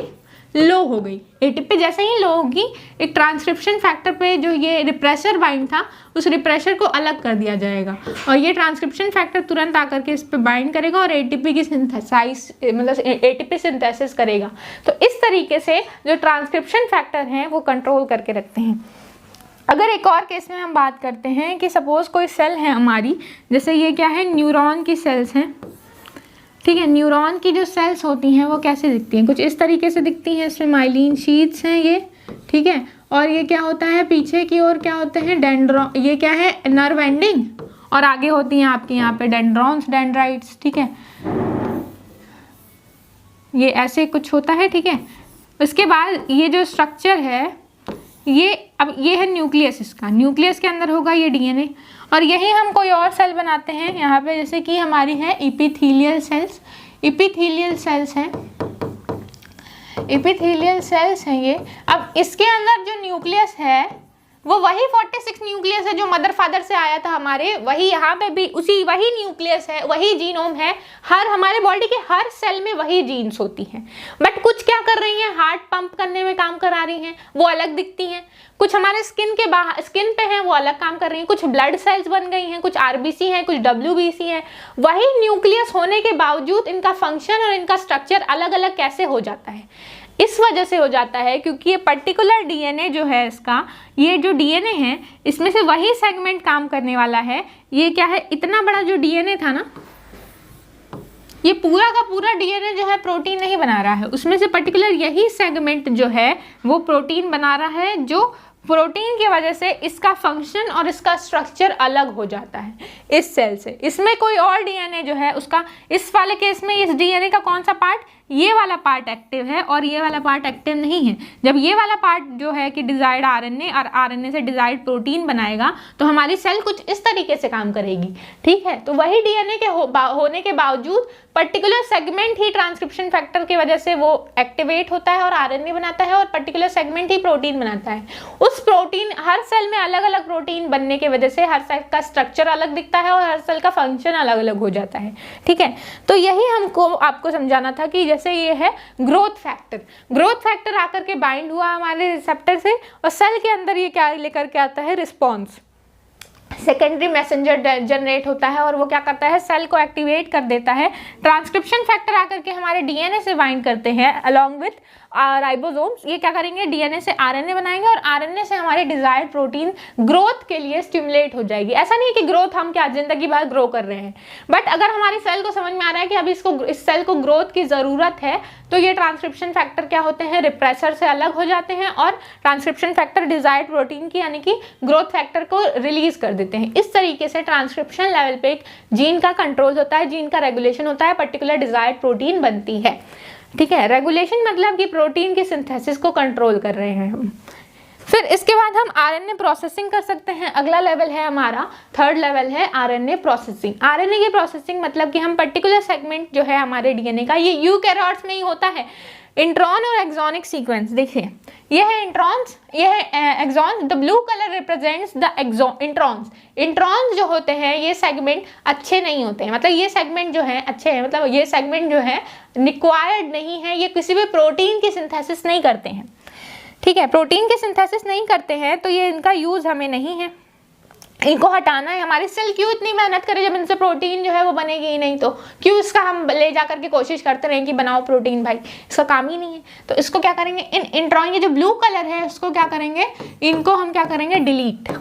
लो हो गई। एटीपी जैसे ही लो होगी, एक ट्रांसक्रिप्शन फैक्टर पे जो ये रिप्रेसर बाइंड था, उस रिप्रेसर को अलग कर दिया जाएगा और ये ट्रांसक्रिप्शन फैक्टर तुरंत आकर के इस पे बाइंड करेगा और एटीपी की सिंथेसाइज मतलब एटीपी सिंथेसिस करेगा। तो इस तरीके से जो ट्रांसक्रिप्शन फैक्टर हैं वो कंट्रोल करके रखते हैं। अगर एक और केस में हम बात करते हैं कि सपोज कोई सेल है हमारी, जैसे ये क्या है, न्यूरॉन की सेल्स हैं। ठीक है, न्यूरॉन की जो सेल्स होती हैं वो कैसे दिखती हैं, कुछ इस तरीके से दिखती हैं, इसमें माइलिन शीट्स हैं ये। ठीक है, और ये क्या होता है, पीछे की ओर क्या होते हैं, डेंड्रॉन, ये क्या है, नर्व एंडिंग, और आगे होती हैं आपके यहाँ पे डेंड्रॉन्स, डेंड्राइट्स। ठीक है, ये ऐसे कुछ होता है। ठीक है, उसके बाद ये जो स्ट्रक्चर है, ये अब ये है न्यूक्लियस, इसका न्यूक्लियस के अंदर होगा ये डीएनए, और यही हम कोई और सेल बनाते हैं यहाँ पे, जैसे कि हमारी है इपिथेलियल सेल्स। इपिथेलियल सेल्स हैं, इपिथेलियल सेल्स हैं ये। अब इसके अंदर जो न्यूक्लियस है वो वही 46 न्यूक्लियस है जो मदर फादर से आया था हमारे, वही यहाँ पे भी उसी वही न्यूक्लियस है, वही जीनोम है, हर हमारे बॉडी के हर सेल में वही जीन्स होती हैं। बट कुछ क्या कर रही हैं, हार्ट पंप करने में काम करा रही हैं, वो अलग दिखती हैं। कुछ हमारे स्किन के बाहर, स्किन पे हैं, वो अलग काम कर रही हैं। कुछ ब्लड सेल्स बन गई हैं, कुछ आरबीसी हैं, कुछ डब्ल्यूबीसी हैं। वही न्यूक्लियस होने के बावजूद इनका फंक्शन और इनका स्ट्रक्चर अलग अलग कैसे हो जाता है, इस वजह से हो जाता है क्योंकि ये पर्टिकुलर डीएनए जो है इसका, ये जो डीएनए है इसमें से वही सेगमेंट काम करने वाला है। ये क्या है, इतना बड़ा जो डीएनए था ना, ये पूरा का पूरा डीएनए जो है प्रोटीन नहीं बना रहा है, उसमें से पर्टिकुलर यही सेगमेंट जो है वो प्रोटीन बना रहा है, जो प्रोटीन की वजह से इसका फंक्शन और इसका स्ट्रक्चर अलग हो जाता है इस सेल से। इसमें कोई और डीएनए जो है उसका, इस वाले केस में इस डीएनए का कौन सा पार्ट, ये वाला पार्ट एक्टिव है और ये वाला पार्ट एक्टिव नहीं है। जब ये वाला पार्ट जो है कि डिजायर्ड आरएनए और आरएनए से डिजायर्ड प्रोटीन बनाएगा तो हमारी सेल कुछ इस तरीके से काम करेगी। ठीक है, तो वही डीएनए के होने के बावजूद पर्टिकुलर सेगमेंट ही ट्रांसक्रिप्शन फैक्टर की वजह से वो एक्टिवेट होता है और आरएनए बनाता है, और पर्टिकुलर सेगमेंट ही प्रोटीन बनाता है। उस प्रोटीन, हर सेल में अलग अलग प्रोटीन बनने की वजह से हर सेल का स्ट्रक्चर अलग दिखता है और हर सेल का फंक्शन अलग अलग हो जाता है। ठीक है, तो यही हमको आपको समझाना था कि जैसे ये है ग्रोथ फैक्टर, ग्रोथ फैक्टर आकर के बाइंड हुआ हमारे रिसेप्टर से और सेल के अंदर ये क्या लेकर के आता है, रिस्पॉन्स, सेकेंडरी मैसेंजर जनरेट होता है और वो क्या करता है, सेल को एक्टिवेट कर देता है। ट्रांसक्रिप्शन फैक्टर आकर के हमारे डीएनए से बाइंड करते हैं अलोंग विथ राइबोसोम्स, ये क्या करेंगे, डीएनए से आरएनए बनाएंगे और आरएनए से हमारे डिजायर्ड प्रोटीन ग्रोथ के लिए स्टिमुलेट हो जाएगी। ऐसा नहीं है कि ग्रोथ हम क्या जिंदगी भर ग्रो कर रहे हैं, बट अगर हमारी सेल को समझ में आ रहा है कि अभी इसको, इस सेल को ग्रोथ की जरूरत है, तो ये ट्रांसक्रिप्शन फैक्टर क्या होते हैं, रिप्रेसर से अलग हो जाते हैं और ट्रांसक्रिप्शन फैक्टर डिजायर्ड प्रोटीन की यानी कि ग्रोथ फैक्टर को रिलीज कर देते हैं। इस तरीके से ट्रांसक्रिप्शन लेवल पे एक जीन का कंट्रोल होता है, जीन का रेगुलेशन होता है, पर्टिकुलर डिजायर्ड प्रोटीन बनती है। ठीक है, रेगुलेशन मतलब कि प्रोटीन के सिंथेसिस को कंट्रोल कर रहे हैं हम। फिर इसके बाद हम आरएनए प्रोसेसिंग कर सकते हैं। अगला लेवल है हमारा, थर्ड लेवल है आरएनए प्रोसेसिंग। आरएनए की प्रोसेसिंग मतलब कि हम पर्टिकुलर सेगमेंट जो है हमारे डीएनए का, ये यूकैरियोट्स में ही होता है, इंट्रॉन और एक्सोनिक सीक्वेंस। देखिए ये है इंट्रॉन्स, ये है exons. The blue colour represents the introns. Introns जो होते हैं ये सेगमेंट अच्छे नहीं होते हैं, मतलब ये सेगमेंट जो है अच्छे हैं, मतलब ये सेगमेंट जो है रिक्वायर्ड नहीं है, ये किसी भी प्रोटीन की सिंथेसिस नहीं करते हैं। ठीक है, प्रोटीन के सिंथेसिस नहीं करते हैं तो ये इनका यूज हमें नहीं है, इनको हटाना है। हमारी सेल क्यों इतनी मेहनत करे जब इनसे प्रोटीन जो है वो बनेगी ही नहीं, तो क्यों इसका हम ले जा करके कोशिश करते रहें कि बनाओ प्रोटीन, भाई इसका काम ही नहीं है। तो इसको क्या करेंगे, इन इंट्रॉन ये जो ब्लू कलर है उसको क्या करेंगे, इनको हम क्या करेंगे, डिलीट।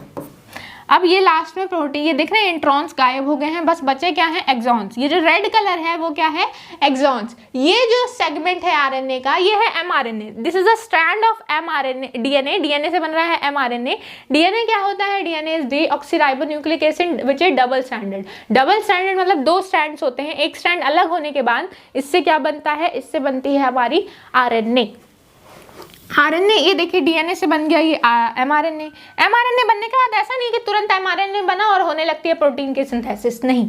अब ये लास्ट में प्रोटीन, ये देख रहे हैं इंट्रॉन्स गायब हो गए हैं, बस बचे क्या है, एक्सॉन्स। ये जो रेड कलर है वो क्या है, एक्सॉन्स। ये जो सेगमेंट है आरएनए का ये है mRNA. This is a strand of mRNA. DNA, DNA से बन रहा है एमआरएनए। डीएनए क्या होता है, DNA is deoxyribonucleic acid which is double stranded. Double stranded मतलब दो स्ट्रैंड्स होते हैं, एक स्ट्रैंड अलग होने के बाद इससे क्या बनता है, इससे बनती है हमारी आरएनए। आरएनए, ये देखिए डीएनए से बन गया ये एमआरएनए। एमआरएनए बनने के बाद ऐसा नहीं कि तुरंत एमआरएनए बना और होने लगती है प्रोटीन की सिंथेसिस, नहीं।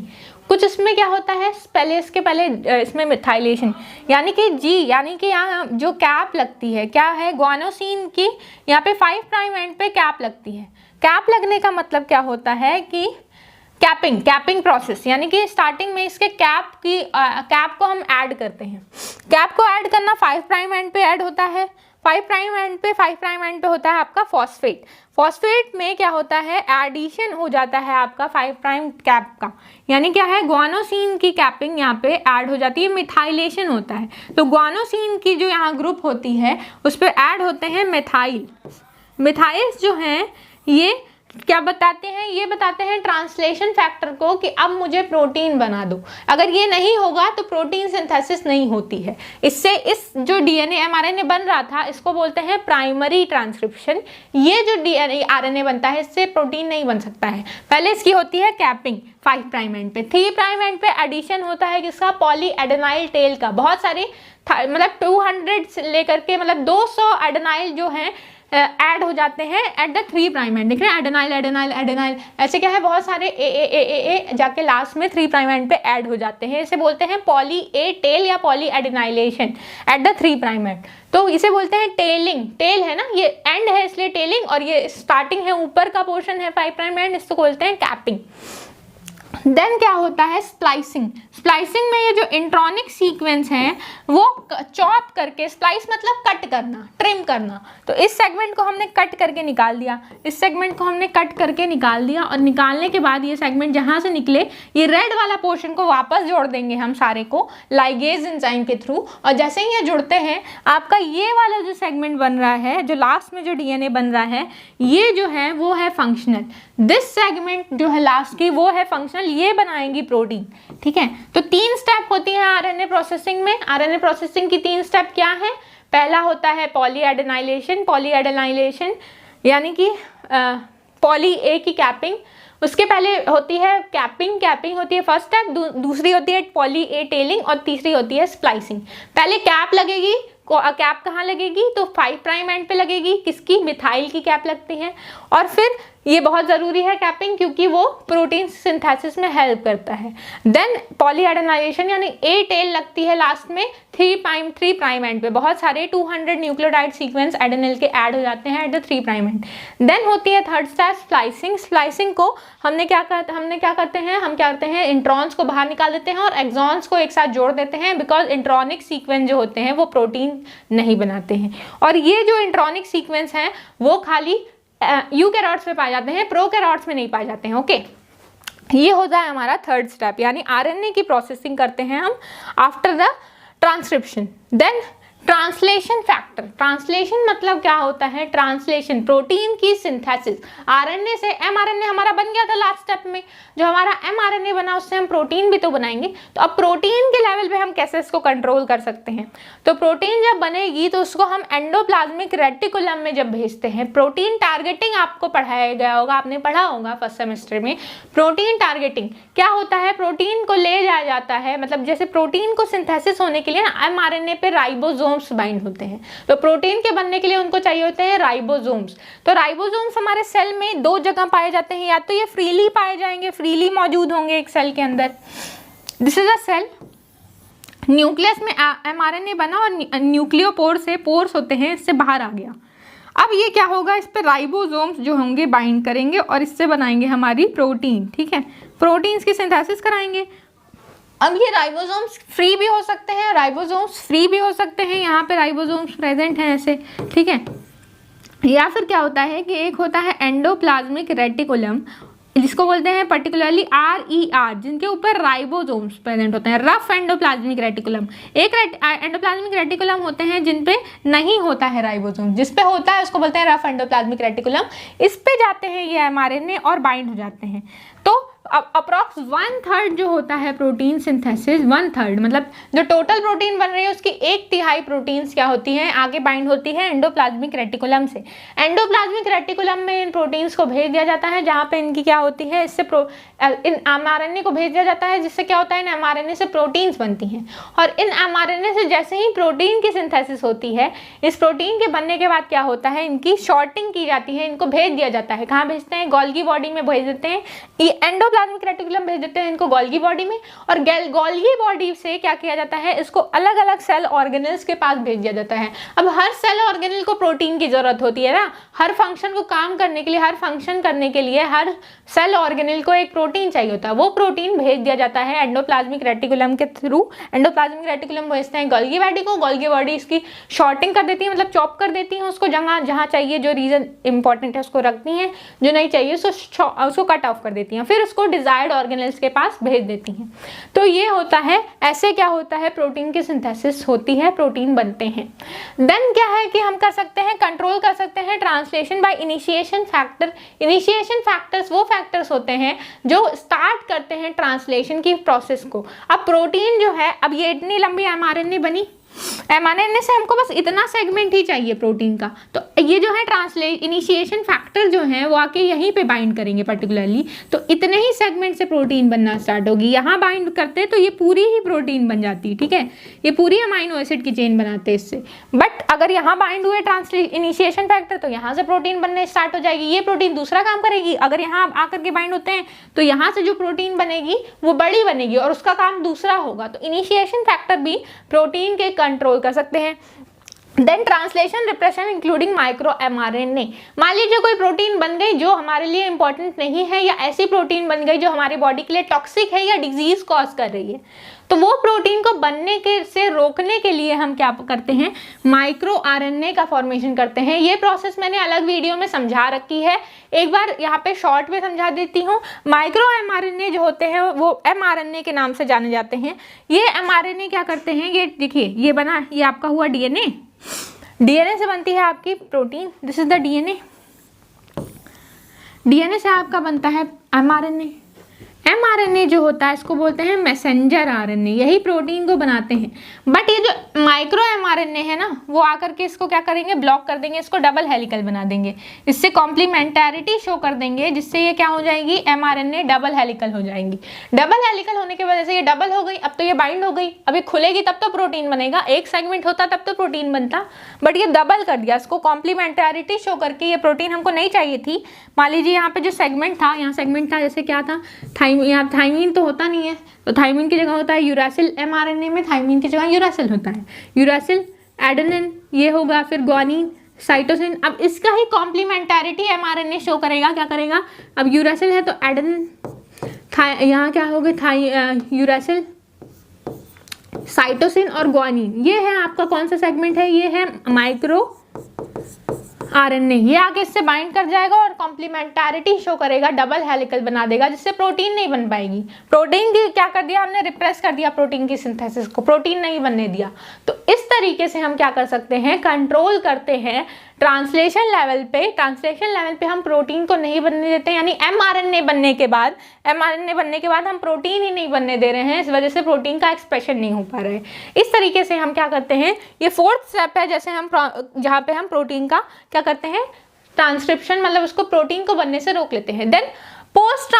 कुछ इसमें क्या होता है, पहले इसके पहले इसमें मिथाइलेशन, यानी कि यानी कि यहाँ जो कैप लगती है, क्या है, ग्वानोसिन की यहाँ पे 5 प्राइम एंड पे कैप लगती है। कैप लगने का मतलब क्या होता है कि कैपिंग प्रोसेस, यानी कि स्टार्टिंग में इसके कैप को हम ऐड करते हैं। कैप को ऐड करना 5 प्राइम एंड पे ऐड होता है। 5 प्राइम एंड पे होता है आपका फॉस्फेट। फॉस्फेट में क्या होता है, एडिशन हो जाता है आपका 5 प्राइम कैप का, यानी क्या है, ग्वानोसिन की कैपिंग यहाँ पे ऐड हो जाती है, मिथाइलेशन होता है। तो ग्वानोसिन की जो यहाँ ग्रुप होती है उस पर ऐड होते हैं मिथाइल्स जो हैं ये क्या बताते हैं, ये बताते हैं ट्रांसलेशन फैक्टर को कि अब मुझे प्रोटीन बना दो। अगर ये नहीं होगा तो प्रोटीन सिंथेसिस नहीं होती है। इससे इस जो डीएनए एमआरएनए बन रहा था इसको बोलते हैं प्राइमरी ट्रांसक्रिप्शन। ये जो डीएनए आरएनए बनता है इससे प्रोटीन नहीं बन सकता है। पहले इसकी होती है कैपिंग 5 प्राइम एंड पे, 3 प्राइम एंड पे एडिशन होता है किसका, पॉली एडेनाइल टेल का। बहुत सारे मतलब 200 से लेकर के मतलब 200 एडेनाइल जो हैं ऐड हो जाते हैं एट द 3 प्राइम एंड। देख रहे हैं एडेनाइल ऐसे क्या है, बहुत सारे ए जाके लास्ट में 3 प्राइम एंड पे ऐड हो जाते हैं। इसे बोलते हैं पॉली ए टेल या poly adenylation at the 3 prime end. तो इसे बोलते हैं टेलिंग। टेल है ना, ये एंड है इसलिए टेलिंग, और ये स्टार्टिंग है, ऊपर का पोर्शन है 5 प्राइम एंड, इसको बोलते हैं कैपिंग। देन क्या होता है, स्प्लाइसिंग। स्प्लाइसिंग में ये जो इंट्रॉनिक सीक्वेंस है वो चॉप करके, स्प्लाइस मतलब कट करना, ट्रिम करना। तो इस सेगमेंट को हमने कट करके निकाल दिया, इस सेगमेंट को हमने कट करके निकाल दिया, और निकालने के बाद ये सेगमेंट जहाँ से निकले ये रेड वाला पोर्शन को वापस जोड़ देंगे हम सारे को लाइगेज एंजाइम के थ्रू। और जैसे ही ये जुड़ते हैं आपका ये वाला जो सेगमेंट बन रहा है, जो लास्ट में जो डीएनए बन रहा है, ये जो है वो है फंक्शनल। दिस सेगमेंट जो है लास्ट की वो है फंक्शनल, ये बनाएंगी प्रोटीन। ठीक है, तो 3 स्टेप होती है आरएनए प्रोसेसिंग में। आरएनए प्रोसेसिंग की 3 स्टेप क्या है, पहला होता है पॉली एडेनाइलेशन यानी कि पॉली ए की कैपिंग। उसके पहले होती है कैपिंग होती है फर्स्ट स्टेप, दूसरी होती है पॉली ए टेलिंग, और तीसरी होती है स्प्लाइसिंग। पहले कैप लगेगी, कैप कहाँ लगेगी, तो 5 प्राइम एंड पे लगेगी, किसकी, मिथाइल की कैप लगती है। और फिर ये बहुत ज़रूरी है कैपिंग, क्योंकि वो प्रोटीन सिंथेसिस में हेल्प करता है। देन पॉली एडेनाइलेशन यानी ए टेल लगती है लास्ट में 3 प्राइम एंड पे। बहुत सारे 200 न्यूक्लियोटाइड सीक्वेंस एडेनिल के ऐड हो जाते हैं at the 3 prime end. Then होती है थर्ड स्टेप स्प्लाइसिंग। स्प्लाइसिंग को हम क्या करते हैं, इंट्रॉन्स को बाहर निकाल देते हैं और एक्सॉन्स को एक साथ जोड़ देते हैं, बिकॉज इंट्रॉनिक सीक्वेंस जो होते हैं वो प्रोटीन नहीं बनाते हैं। और ये जो इंट्रॉनिक सीक्वेंस हैं वो खाली यूकैरियोट्स में पाए जाते हैं, प्रोकैरियोट्स में नहीं पाए जाते हैं। ओके, ये होता है हमारा थर्ड स्टेप, यानी आरएनए की प्रोसेसिंग करते हैं हम after the transcription. Then translation factor, translation मतलब क्या होता है, ट्रांसलेशन प्रोटीन की सिंथेसिस, आरएनए से एमआरएनए हमारा बन गया था लास्ट स्टेप में, जो हमारा एमआरएनए बना उससे हम प्रोटीन भी तो बनाएंगे। तो अब प्रोटीन के लेवल पे हम कैसे इसको कंट्रोल कर सकते हैं, तो प्रोटीन जब बनेगी तो उसको हम एंडोप्लाज्मिक रेटिकुलम में जब भेजते हैं, प्रोटीन टारगेटिंग आपको पढ़ाया गया होगा, आपने पढ़ा होगा फर्स्ट सेमेस्टर में। प्रोटीन टारगेटिंग क्या होता है, प्रोटीन को ले जाया जाता है, मतलब जैसे प्रोटीन को सिंथेसिस होने के लिए ना एमआरएनए पे राइबोसोम्स बाइंड होते हैं, तो प्रोटीन के बनने के लिए उनको चाहिए होते हैं राइबोसोम्स। तो राइबोसोम्स हमारे सेल में दो जगह पाए जाते हैं, या तो ये फ्रीली पाए जाएंगे, फ्रीली मौजूद होंगे एक सेल के अंदर, this is a cell, nucleus में एमआरएनए बना और न्यूक्लियोपोर से, पोर्स होते हैं, इससे बाहर आ गया। अब ये क्या होगा, इस पे राइबोसोम्स जो होंगे बाइंड करेंगे और इससे बनाएंगे हमारी प्रोटीन, ठीक है, प्रोटीन्स की सिंथेसिस कराएंगे। अब ये राइबोसोम्स फ्री भी हो सकते हैं, राइबोसोम्स फ्री भी हो सकते हैं, यहाँ पे राइबोसोम्स प्रेजेंट हैं ऐसे, ठीक है। या फिर क्या होता है कि एक होता है एंडोप्लाज्मिक रेटिकुलम, जिसको बोलते हैं पर्टिकुलरली RER, जिनके ऊपर राइबोसोम्स प्रेजेंट होते हैं, रफ एंडोप्लाज्मिक रेटिकुलम। एक एंडोप्लाज्मिक रेटिकुलम होते हैं जिन पे नहीं होता है राइबोसोम, जिस पे होता है उसको बोलते हैं रफ एंडोप्लाज्मिक रेटिकुलम। इस पे जाते हैं ये एमआरएनए और बाइंड हो जाते हैं। तो अब अप्रॉक्स 1/3 जो होता है प्रोटीन सिंथेसिस, 1/3 मतलब जो टोटल प्रोटीन बन रही है उसकी 1/3 प्रोटीन्स क्या होती हैं, आगे बाइंड होती है एंडोप्लाज्मिक रेटिकुलम से। एंडोप्लाज्मिक रेटिकुलम में इन प्रोटीन्स को भेज दिया जाता है, जहाँ पे इनकी क्या होती है, इससे इन एमआरएनए को भेज दिया जाता है, जिससे क्या होता है, इन एमआरएनए से प्रोटीन्स बनती हैं। और इन एमआरएनए से जैसे ही प्रोटीन की सिंथेसिस होती है, इस प्रोटीन के बनने के बाद क्या होता है, इनकी शॉर्टिंग की जाती है, इनको भेज दिया जाता है, कहाँ भेजते हैं, गोल्गी बॉडी में भेज देते हैं। एंडोप्लाज्मिक रेटिकुलम भेज देते हैं इनको गोल्गी बॉडी में, और गोल्गी बॉडी से क्या किया जाता है, इसको अलग अलग सेल ऑर्गेनल्स के पास भेज दिया जाता है। अब हर सेल ऑर्गेनल को प्रोटीन की जरूरत होती है ना, हर फंक्शन को काम करने के लिए, हर फंक्शन करने के लिए हर सेल ऑर्गेनल को एक प्रोटीन चाहिए होता है, वो प्रोटीन भेज दिया जाता है एंडोप्लाज्मिक रेटिकुलम के थ्रू। एंडोप्लाज्मिक रेटिकुलम भेजते हैं गोल्गी बॉडी को, गोल्गी बॉडी इसकी शॉर्टिंग कर देती है, मतलब चॉप कर देती है उसको, जहाँ जहाँ चाहिए, जो रीजन इंपॉर्टेंट है उसको रखती हैं, जो नहीं चाहिए उसको कट ऑफ कर देती हैं, फिर उसको डिजायर्ड ऑर्गेनल्स के पास भेज देती हैं। तो ये होता है, ऐसे क्या होता है, प्रोटीन की सिंथेसिस होती है, प्रोटीन बनते हैं। देन क्या है कि हम कर सकते हैं, कंट्रोल कर सकते हैं translation bye initiation factor. Initiation factors वो फैक्टर्स होते हैं जो स्टार्ट करते हैं ट्रांसलेशन की प्रोसेस को। अब प्रोटीन जो है, अब ये इतनी लंबी एमआरएनए बनी, एमआरएनए से हमको बस इतना सेगमेंट ही चाहिए प्रोटीन का, तो ये जो है इनिशिएशन फैक्टर जो है वो आके यहीं पे बाइंड करेंगे पर्टिकुलरली, तो इतने ही सेगमेंट से प्रोटीन बनना स्टार्ट होगी। यहाँ बाइंड करते हैं तो ये पूरी ही प्रोटीन बन जाती है, ठीक है, ये पूरी अमाइनो एसिड की चेन बनाते हैं इससे। बट अगर यहाँ बाइंड हुए इनिशिएशन फैक्टर तो यहाँ से प्रोटीन बनने स्टार्ट हो जाएगी, ये प्रोटीन दूसरा काम करेगी। अगर यहाँ आकर के बाइंड होते हैं तो यहाँ से जो प्रोटीन बनेगी वो बड़ी बनेगी और उसका काम दूसरा होगा। तो इनिशिएशन फैक्टर भी प्रोटीन के कंट्रोल कर सकते हैं। Then translation repression including micro mRNA. मान लीजिए कोई प्रोटीन बन गई जो हमारे लिए इंपॉर्टेंट नहीं है, या ऐसी प्रोटीन बन गई जो हमारी बॉडी के लिए टॉक्सिक है या डिजीज कॉज कर रही है, तो वो प्रोटीन को बनने के से रोकने के लिए हम क्या करते हैं, माइक्रो आरएनए का फॉर्मेशन करते हैं। ये प्रोसेस मैंने अलग वीडियो में समझा रखी है, एक बार यहाँ पे शॉर्ट में समझा देती हूँ। माइक्रो एमआरएनए जो होते हैं वो एमआरएनए के नाम से जाने जाते हैं। ये एमआरएनए क्या करते हैं, ये देखिए, ये बना, ये आपका हुआ डीएनए, डीएनए से बनती है आपकी protein, this is the DNA. DNA से आपका बनता है एमआरएनए। एमआरएनए जो होता है इसको बोलते हैं मैसेंजर आरएनए, यही प्रोटीन को बनाते हैं। बट ये जो माइक्रो एमआरएनए है ना, वो आकर के इसको क्या करेंगे, ब्लॉक कर देंगे, इसको डबल हेलिकल बना देंगे, इससे कॉम्प्लीमेंटैरिटी शो कर देंगे, जिससे ये क्या हो जाएगी, एमआरएनए डबल हेलिकल हो जाएंगी। डबल हेलिकल होने की वजह से ये डबल हो गई, अब तो ये बाइंड हो गई, अब ये खुलेगी तब तो प्रोटीन बनेगा। एक सेगमेंट होता तब तो प्रोटीन बनता, बट ये डबल कर दिया, इसको कॉम्प्लीमेंटैरिटी शो करके। ये प्रोटीन हमको नहीं चाहिए थी। मान लीजिए यहाँ पे जो सेगमेंट था, यहाँ सेगमेंट था, जैसे क्या था, यहाँ थाइमीन तो होता नहीं है, तो थाइमीन की जगह होता है यूरासिल। एमआरएनए में थाइमीन की जगह यूरासिल होता है, यूरासिल, एडेनिन, ये होगा, फिर ग्वानिन, साइटोसिन। अब इसका ही कॉम्प्लीमेंटैरिटी एमआरएनए शो करेगा, क्या करेगा, अब यूरासिल है तो एडेनिन, यहाँ क्या होगा, यूरासिल, साइटोसिन और ग्वानिन। ये है आपका कौन सा सेगमेंट है, ये है माइक्रो आरएनए ये आगे इससे बाइंड कर जाएगा और कॉम्प्लीमेंटारिटी शो करेगा, डबल हेलिकल बना देगा, जिससे प्रोटीन नहीं बन पाएगी। प्रोटीन की क्या कर दिया हमने, रिप्रेस कर दिया प्रोटीन की सिंथेसिस को, प्रोटीन नहीं बनने दिया। तो इस तरीके से हम क्या कर सकते हैं, कंट्रोल करते हैं ट्रांसलेशन लेवल पे हम प्रोटीन को नहीं बनने देते, यानी mRNA बनने के बाद हम प्रोटीन ही नहीं बनने दे रहे हैं, इस वजह से प्रोटीन का एक्सप्रेशन नहीं हो पा रहा है। इस तरीके से हम क्या करते हैं, ये फोर्थ स्टेप है, जैसे हम जहाँ पे हम प्रोटीन का क्या करते हैं, ट्रांसक्रिप्शन, मतलब उसको प्रोटीन को बनने से रोक लेते हैं। Then post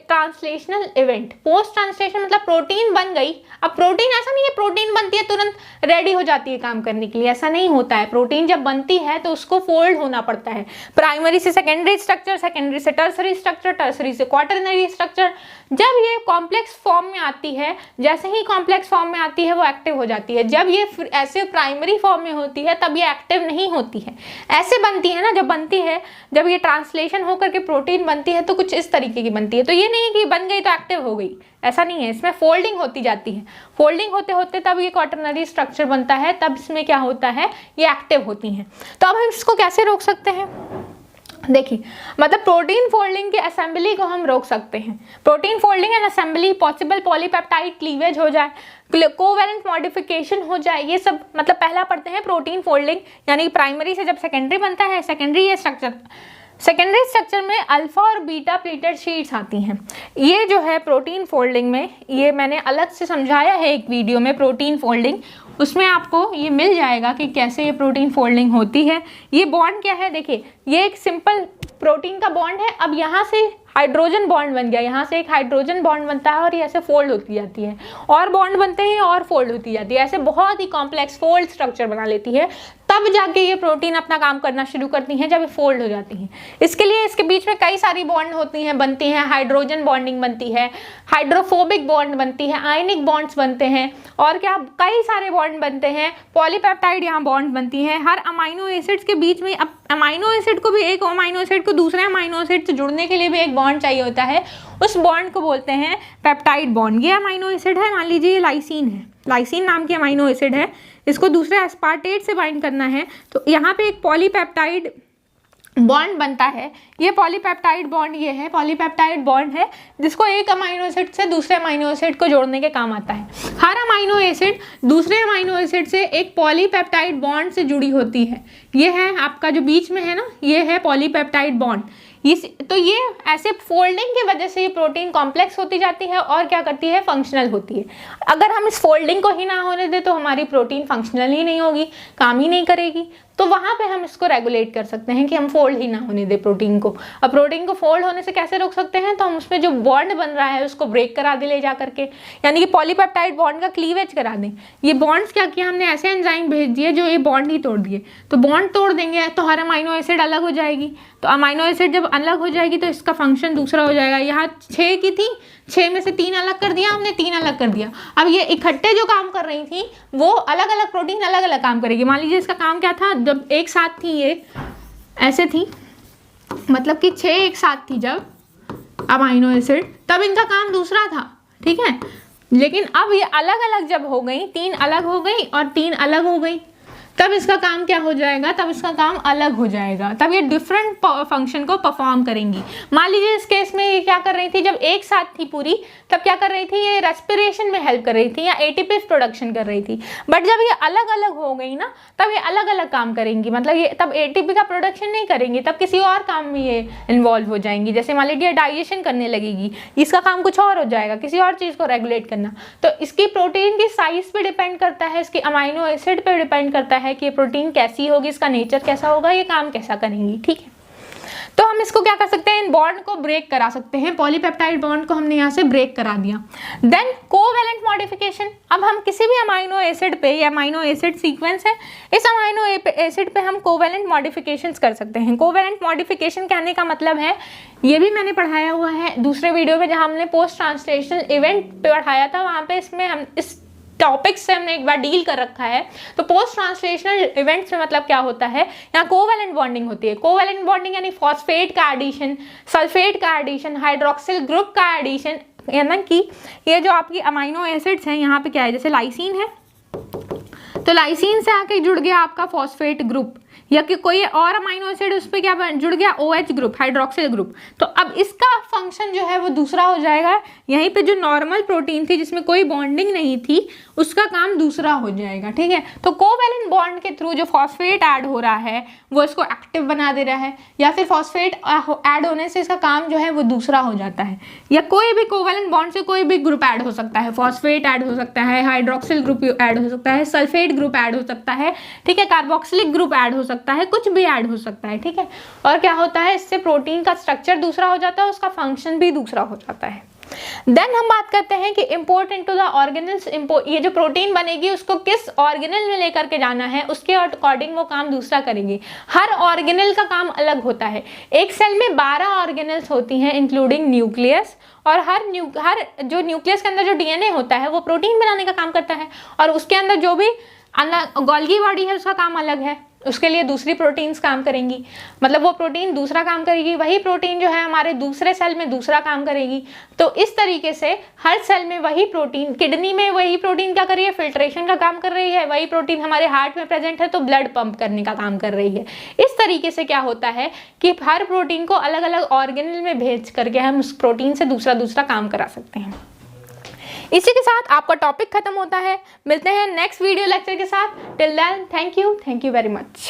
translational event, post translation मतलब प्रोटीन बन गई। अब प्रोटीन ऐसा नहीं है प्रोटीन बनती है तुरंत रेडी हो जाती है काम करने के लिए, ऐसा नहीं होता है। प्रोटीन जब बनती है तो उसको फोल्ड होना पड़ता है, प्राइमरी से सेकेंडरी स्ट्रक्चर, सेकेंडरी से टर्सरी स्ट्रक्चर, टर्सरी से क्वाटरनरी स्ट्रक्चर। जब ये कॉम्प्लेक्स फॉर्म में आती है, जैसे ही कॉम्प्लेक्स फॉर्म में आती है वो एक्टिव हो जाती है। जब ये ऐसे प्राइमरी फॉर्म में होती है तब ये एक्टिव नहीं होती है, ऐसे बनती है ना, जब बनती है, जब ये ट्रांसलेशन होकर के प्रोटीन बनती है तो कुछ इस तरीके की बनती है। तो ये नहीं कि बन गई तो एक्टिव हो गई, ऐसा नहीं है, इसमें फोल्डिंग होती जाती है। फोल्डिंग होते होते तब ये क्वाटरनरी स्ट्रक्चर बनता है, तब इसमें क्या होता है, ये एक्टिव होती हैं। तो अब हम इसको कैसे रोक सकते हैं, देखिए, मतलब प्रोटीन फोल्डिंग के असेंबली को हम रोक सकते हैं। Protein folding and assembly, possible polypeptide cleavage हो जाए, कोवेलेंट मॉडिफिकेशन हो जाए, ये सब मतलब पहला पढ़ते हैं प्रोटीन फोल्डिंग, यानी प्राइमरी से जब सेकेंडरी बनता है, सेकेंडरी ये स्ट्रक्चर, सेकेंडरी स्ट्रक्चर में अल्फा और बीटा प्लीटेड शीट्स आती हैं। ये जो है प्रोटीन फोल्डिंग में, ये मैंने अलग से समझाया है एक वीडियो में प्रोटीन फोल्डिंग, उसमें आपको ये मिल जाएगा कि कैसे ये प्रोटीन फोल्डिंग होती है। ये बॉन्ड क्या है, देखिए ये एक सिंपल प्रोटीन का बॉन्ड है। अब यहाँ से हाइड्रोजन बॉन्ड बन गया, यहाँ से एक हाइड्रोजन बॉन्ड बनता है और ये ऐसे फोल्ड होती जाती है, और बॉन्ड बनते हैं और फोल्ड होती जाती है, ऐसे बहुत ही कॉम्प्लेक्स फोल्ड स्ट्रक्चर बना लेती है। तब जाके ये प्रोटीन अपना काम करना शुरू करती हैं, जब ये फोल्ड हो जाती हैं। इसके लिए इसके बीच में कई सारी बॉन्ड होती हैं, बनती हैं, हाइड्रोजन बॉन्डिंग बनती है, हाइड्रोफोबिक बॉन्ड बनती है, आयनिक बॉन्ड्स बनते हैं, और क्या कई सारे बॉन्ड बनते हैं, पॉलीपेप्टाइड यहाँ बॉन्ड बनती हैं। हर अमाइनो एसिड्स के बीच में, अब अमाइनो एसिड को भी, एक अमाइनो एसिड को दूसरे अमाइनो एसिड से जुड़ने के लिए भी एक बॉन्ड चाहिए होता है, उस बॉन्ड को बोलते हैं पेप्टाइड बॉन्ड। ये अमाइनो एसिड है, मान लीजिए ये लाइसिन है, लाइसिन नाम की अमाइनो एसिड है, इसको दूसरे एस्पार्टेट से बाइंड करना है, तो यहाँ पे एक पॉलीपेप्टाइड बॉन्ड बनता है। ये पॉलीपेप्टाइड बॉन्ड, ये है पॉलीपेप्टाइड बॉन्ड है, जिसको एक अमाइनो एसिड से दूसरे अमाइनो एसिड को जोड़ने के काम आता है। हर अमाइनो एसिड दूसरे अमाइनो एसिड से एक पॉलीपेप्टाइड बॉन्ड से जुड़ी होती है। ये है आपका जो बीच में है ना, ये है पॉलीपेप्टाइड बॉन्ड। तो ये ऐसे फोल्डिंग की वजह से ये प्रोटीन कॉम्प्लेक्स होती जाती है और क्या करती है, फंक्शनल होती है। अगर हम इस फोल्डिंग को ही ना होने दें तो हमारी प्रोटीन फंक्शनल ही नहीं होगी, काम ही नहीं करेगी। तो वहाँ पे हम इसको रेगुलेट कर सकते हैं कि हम फोल्ड ही ना होने दें प्रोटीन को। अब प्रोटीन को फोल्ड होने से कैसे रोक सकते हैं, तो हम उसमें जो बॉन्ड बन रहा है उसको ब्रेक करा दे ले जा करके, यानी कि पॉलीपेप्टाइड बॉन्ड का क्लीवेज करा दें। ये बॉन्ड्स क्या किया हमने, ऐसे एंजाइम भेज दिए जो ये बॉन्ड ही तोड़ दिए। तो बॉन्ड तोड़ देंगे तो हर अमाइनो एसिड अलग हो जाएगी, तो अमाइनो एसिड जब अलग हो जाएगी तो इसका फंक्शन दूसरा हो जाएगा। यहाँ 6 की थी, 6 में से 3 अलग कर दिया हमने, 3 अलग कर दिया। अब ये इकट्ठे जो काम कर रही थी वो अलग अलग प्रोटीन अलग अलग काम करेगी। मान लीजिए इसका काम क्या था, जब एक साथ थी ये ऐसे थी, मतलब कि 6 एक साथ थी जब अमाइनो एसिड, तब इनका काम दूसरा था, ठीक है। लेकिन अब ये अलग अलग जब हो गई, 3 अलग हो गई और 3 अलग हो गई, तब इसका काम क्या हो जाएगा, तब इसका काम अलग हो जाएगा, तब ये डिफरेंट फंक्शन को परफॉर्म करेंगी। मान लीजिए इस केस में ये क्या कर रही थी, जब एक साथ थी पूरी, तब क्या कर रही थी, ये रेस्पिरेशन में हेल्प कर रही थी या एटीपी प्रोडक्शन कर रही थी। बट जब ये अलग अलग हो गई ना, तब ये अलग अलग काम करेंगी, मतलब ये तब एटीपी का प्रोडक्शन नहीं करेंगी, तब किसी और काम में ये इन्वॉल्व हो जाएंगी। जैसे मान लीजिए डाइजेशन करने लगेगी, इसका काम कुछ और हो जाएगा, किसी और चीज़ को रेगुलेट करना। तो इसकी प्रोटीन की साइज पे डिपेंड करता है, इसके अमाइनो एसिड पे डिपेंड करता है कि ये प्रोटीन कैसी होगी, इसका नेचर कैसा होगा, ये काम कैसा करेंगी, ठीक है। तो हम इसको क्या कर सकते हैं, इन बॉन्ड को ब्रेक करा सकते हैं। पॉलीपेप्टाइड बॉन्ड को हमने यहाँ से ब्रेक करा दिया। देन कोवेलेंट मॉडिफिकेशन, अब हम किसी भी अमाइनो एसिड पे, ये अमाइनो एसिड सीक्वेंस है, इस अमाइनो एसिड पे हम कोवेलेंट मॉडिफिकेशंस कर सकते हैं। कोवेलेंट मॉडिफिकेशन कहने का मतलब है, ये भी मैंने पढ़ाया हुआ है दूसरे वीडियो में जहाँ हमने पोस्ट ट्रांसलेशनल इवेंट पे पढ़ाया था, वहाँ पे इसमें हम इस टॉपिक से हमने एक बार डील कर रखा है। तो पोस्ट ट्रांसलेशनल इवेंट्स में मतलब क्या होता है, यहाँ कोवेलेंट बॉन्डिंग होती है। कोवेलेंट बॉन्डिंग यानी फॉस्फेट का एडिशन, सल्फेट का एडिशन, हाइड्रोक्सिल ग्रुप का एडिशन, यानी कि ये जो आपकी अमाइनो एसिड्स हैं, यहाँ पे क्या है, जैसे लाइसिन है, तो लाइसीन से आके जुड़ गया आपका फॉस्फेट ग्रुप, या कि कोई और अमाइनो एसिड उस पर क्या जुड़ गया, OH ग्रुप, हाइड्रोक्सिल ग्रुप। तो अब इसका फंक्शन जो है वो दूसरा हो जाएगा। यहीं पे जो नॉर्मल प्रोटीन थी जिसमें कोई बॉन्डिंग नहीं थी उसका काम दूसरा हो जाएगा, ठीक है। तो कोवैलेंट बॉन्ड के थ्रू जो फॉस्फेट ऐड हो रहा है वो इसको एक्टिव बना दे रहा है, या फिर फॉस्फेट ऐड होने से इसका काम जो है वो दूसरा हो जाता है। या कोई भी कोवैलेंट बॉन्ड से कोई भी ग्रुप ऐड हो सकता है, फॉस्फेट ऐड हो सकता है, हाइड्रोक्सिल ग्रुप ऐड हो सकता है, सल्फेट ग्रुप ऐड हो सकता है, ठीक है, कार्बोक्सिलिक ग्रुप ऐड हो सकता है, कुछ भी ऐड हो सकता है, ठीक है। और क्या होता है, इससे प्रोटीन का स्ट्रक्चर दूसरा हो जाता है, उसका फंक्शन भी दूसरा हो जाता है। देन हम बात करते हैं कि इंपोर्टेंट टू द ऑर्गेनल्स, ये जो प्रोटीन बनेगी उसको किस ऑर्गेनल में लेकर के जाना है, उसके अकॉर्डिंग वो काम दूसरा करेंगी। हर ऑर्गेनल का काम अलग होता है। एक सेल में 12 ऑर्गेनल्स होती हैं इंक्लूडिंग न्यूक्लियस, और हर जो न्यूक्लियस के अंदर जो DNA होता है वो प्रोटीन बनाने का काम करता है, और उसके अंदर जो भी गोल्गी बॉडी है उसका काम अलग है, उसके लिए दूसरी प्रोटीन्स काम करेंगी, मतलब वो प्रोटीन दूसरा काम करेगी, वही प्रोटीन जो है हमारे दूसरे सेल में दूसरा काम करेगी। तो इस तरीके से हर सेल में वही प्रोटीन, किडनी में वही प्रोटीन क्या कर रही है, फिल्ट्रेशन का काम कर रही है, वही प्रोटीन हमारे हार्ट में प्रेजेंट है तो ब्लड पंप करने का काम कर रही है। इस तरीके से क्या होता है कि हर प्रोटीन को अलग अलग ऑर्गेनल में भेज करके हम उस प्रोटीन से दूसरा काम करा सकते हैं। इसी के साथ आपका टॉपिक खत्म होता है। मिलते हैं नेक्स्ट वीडियो लेक्चर के साथ। Till then thank you very much.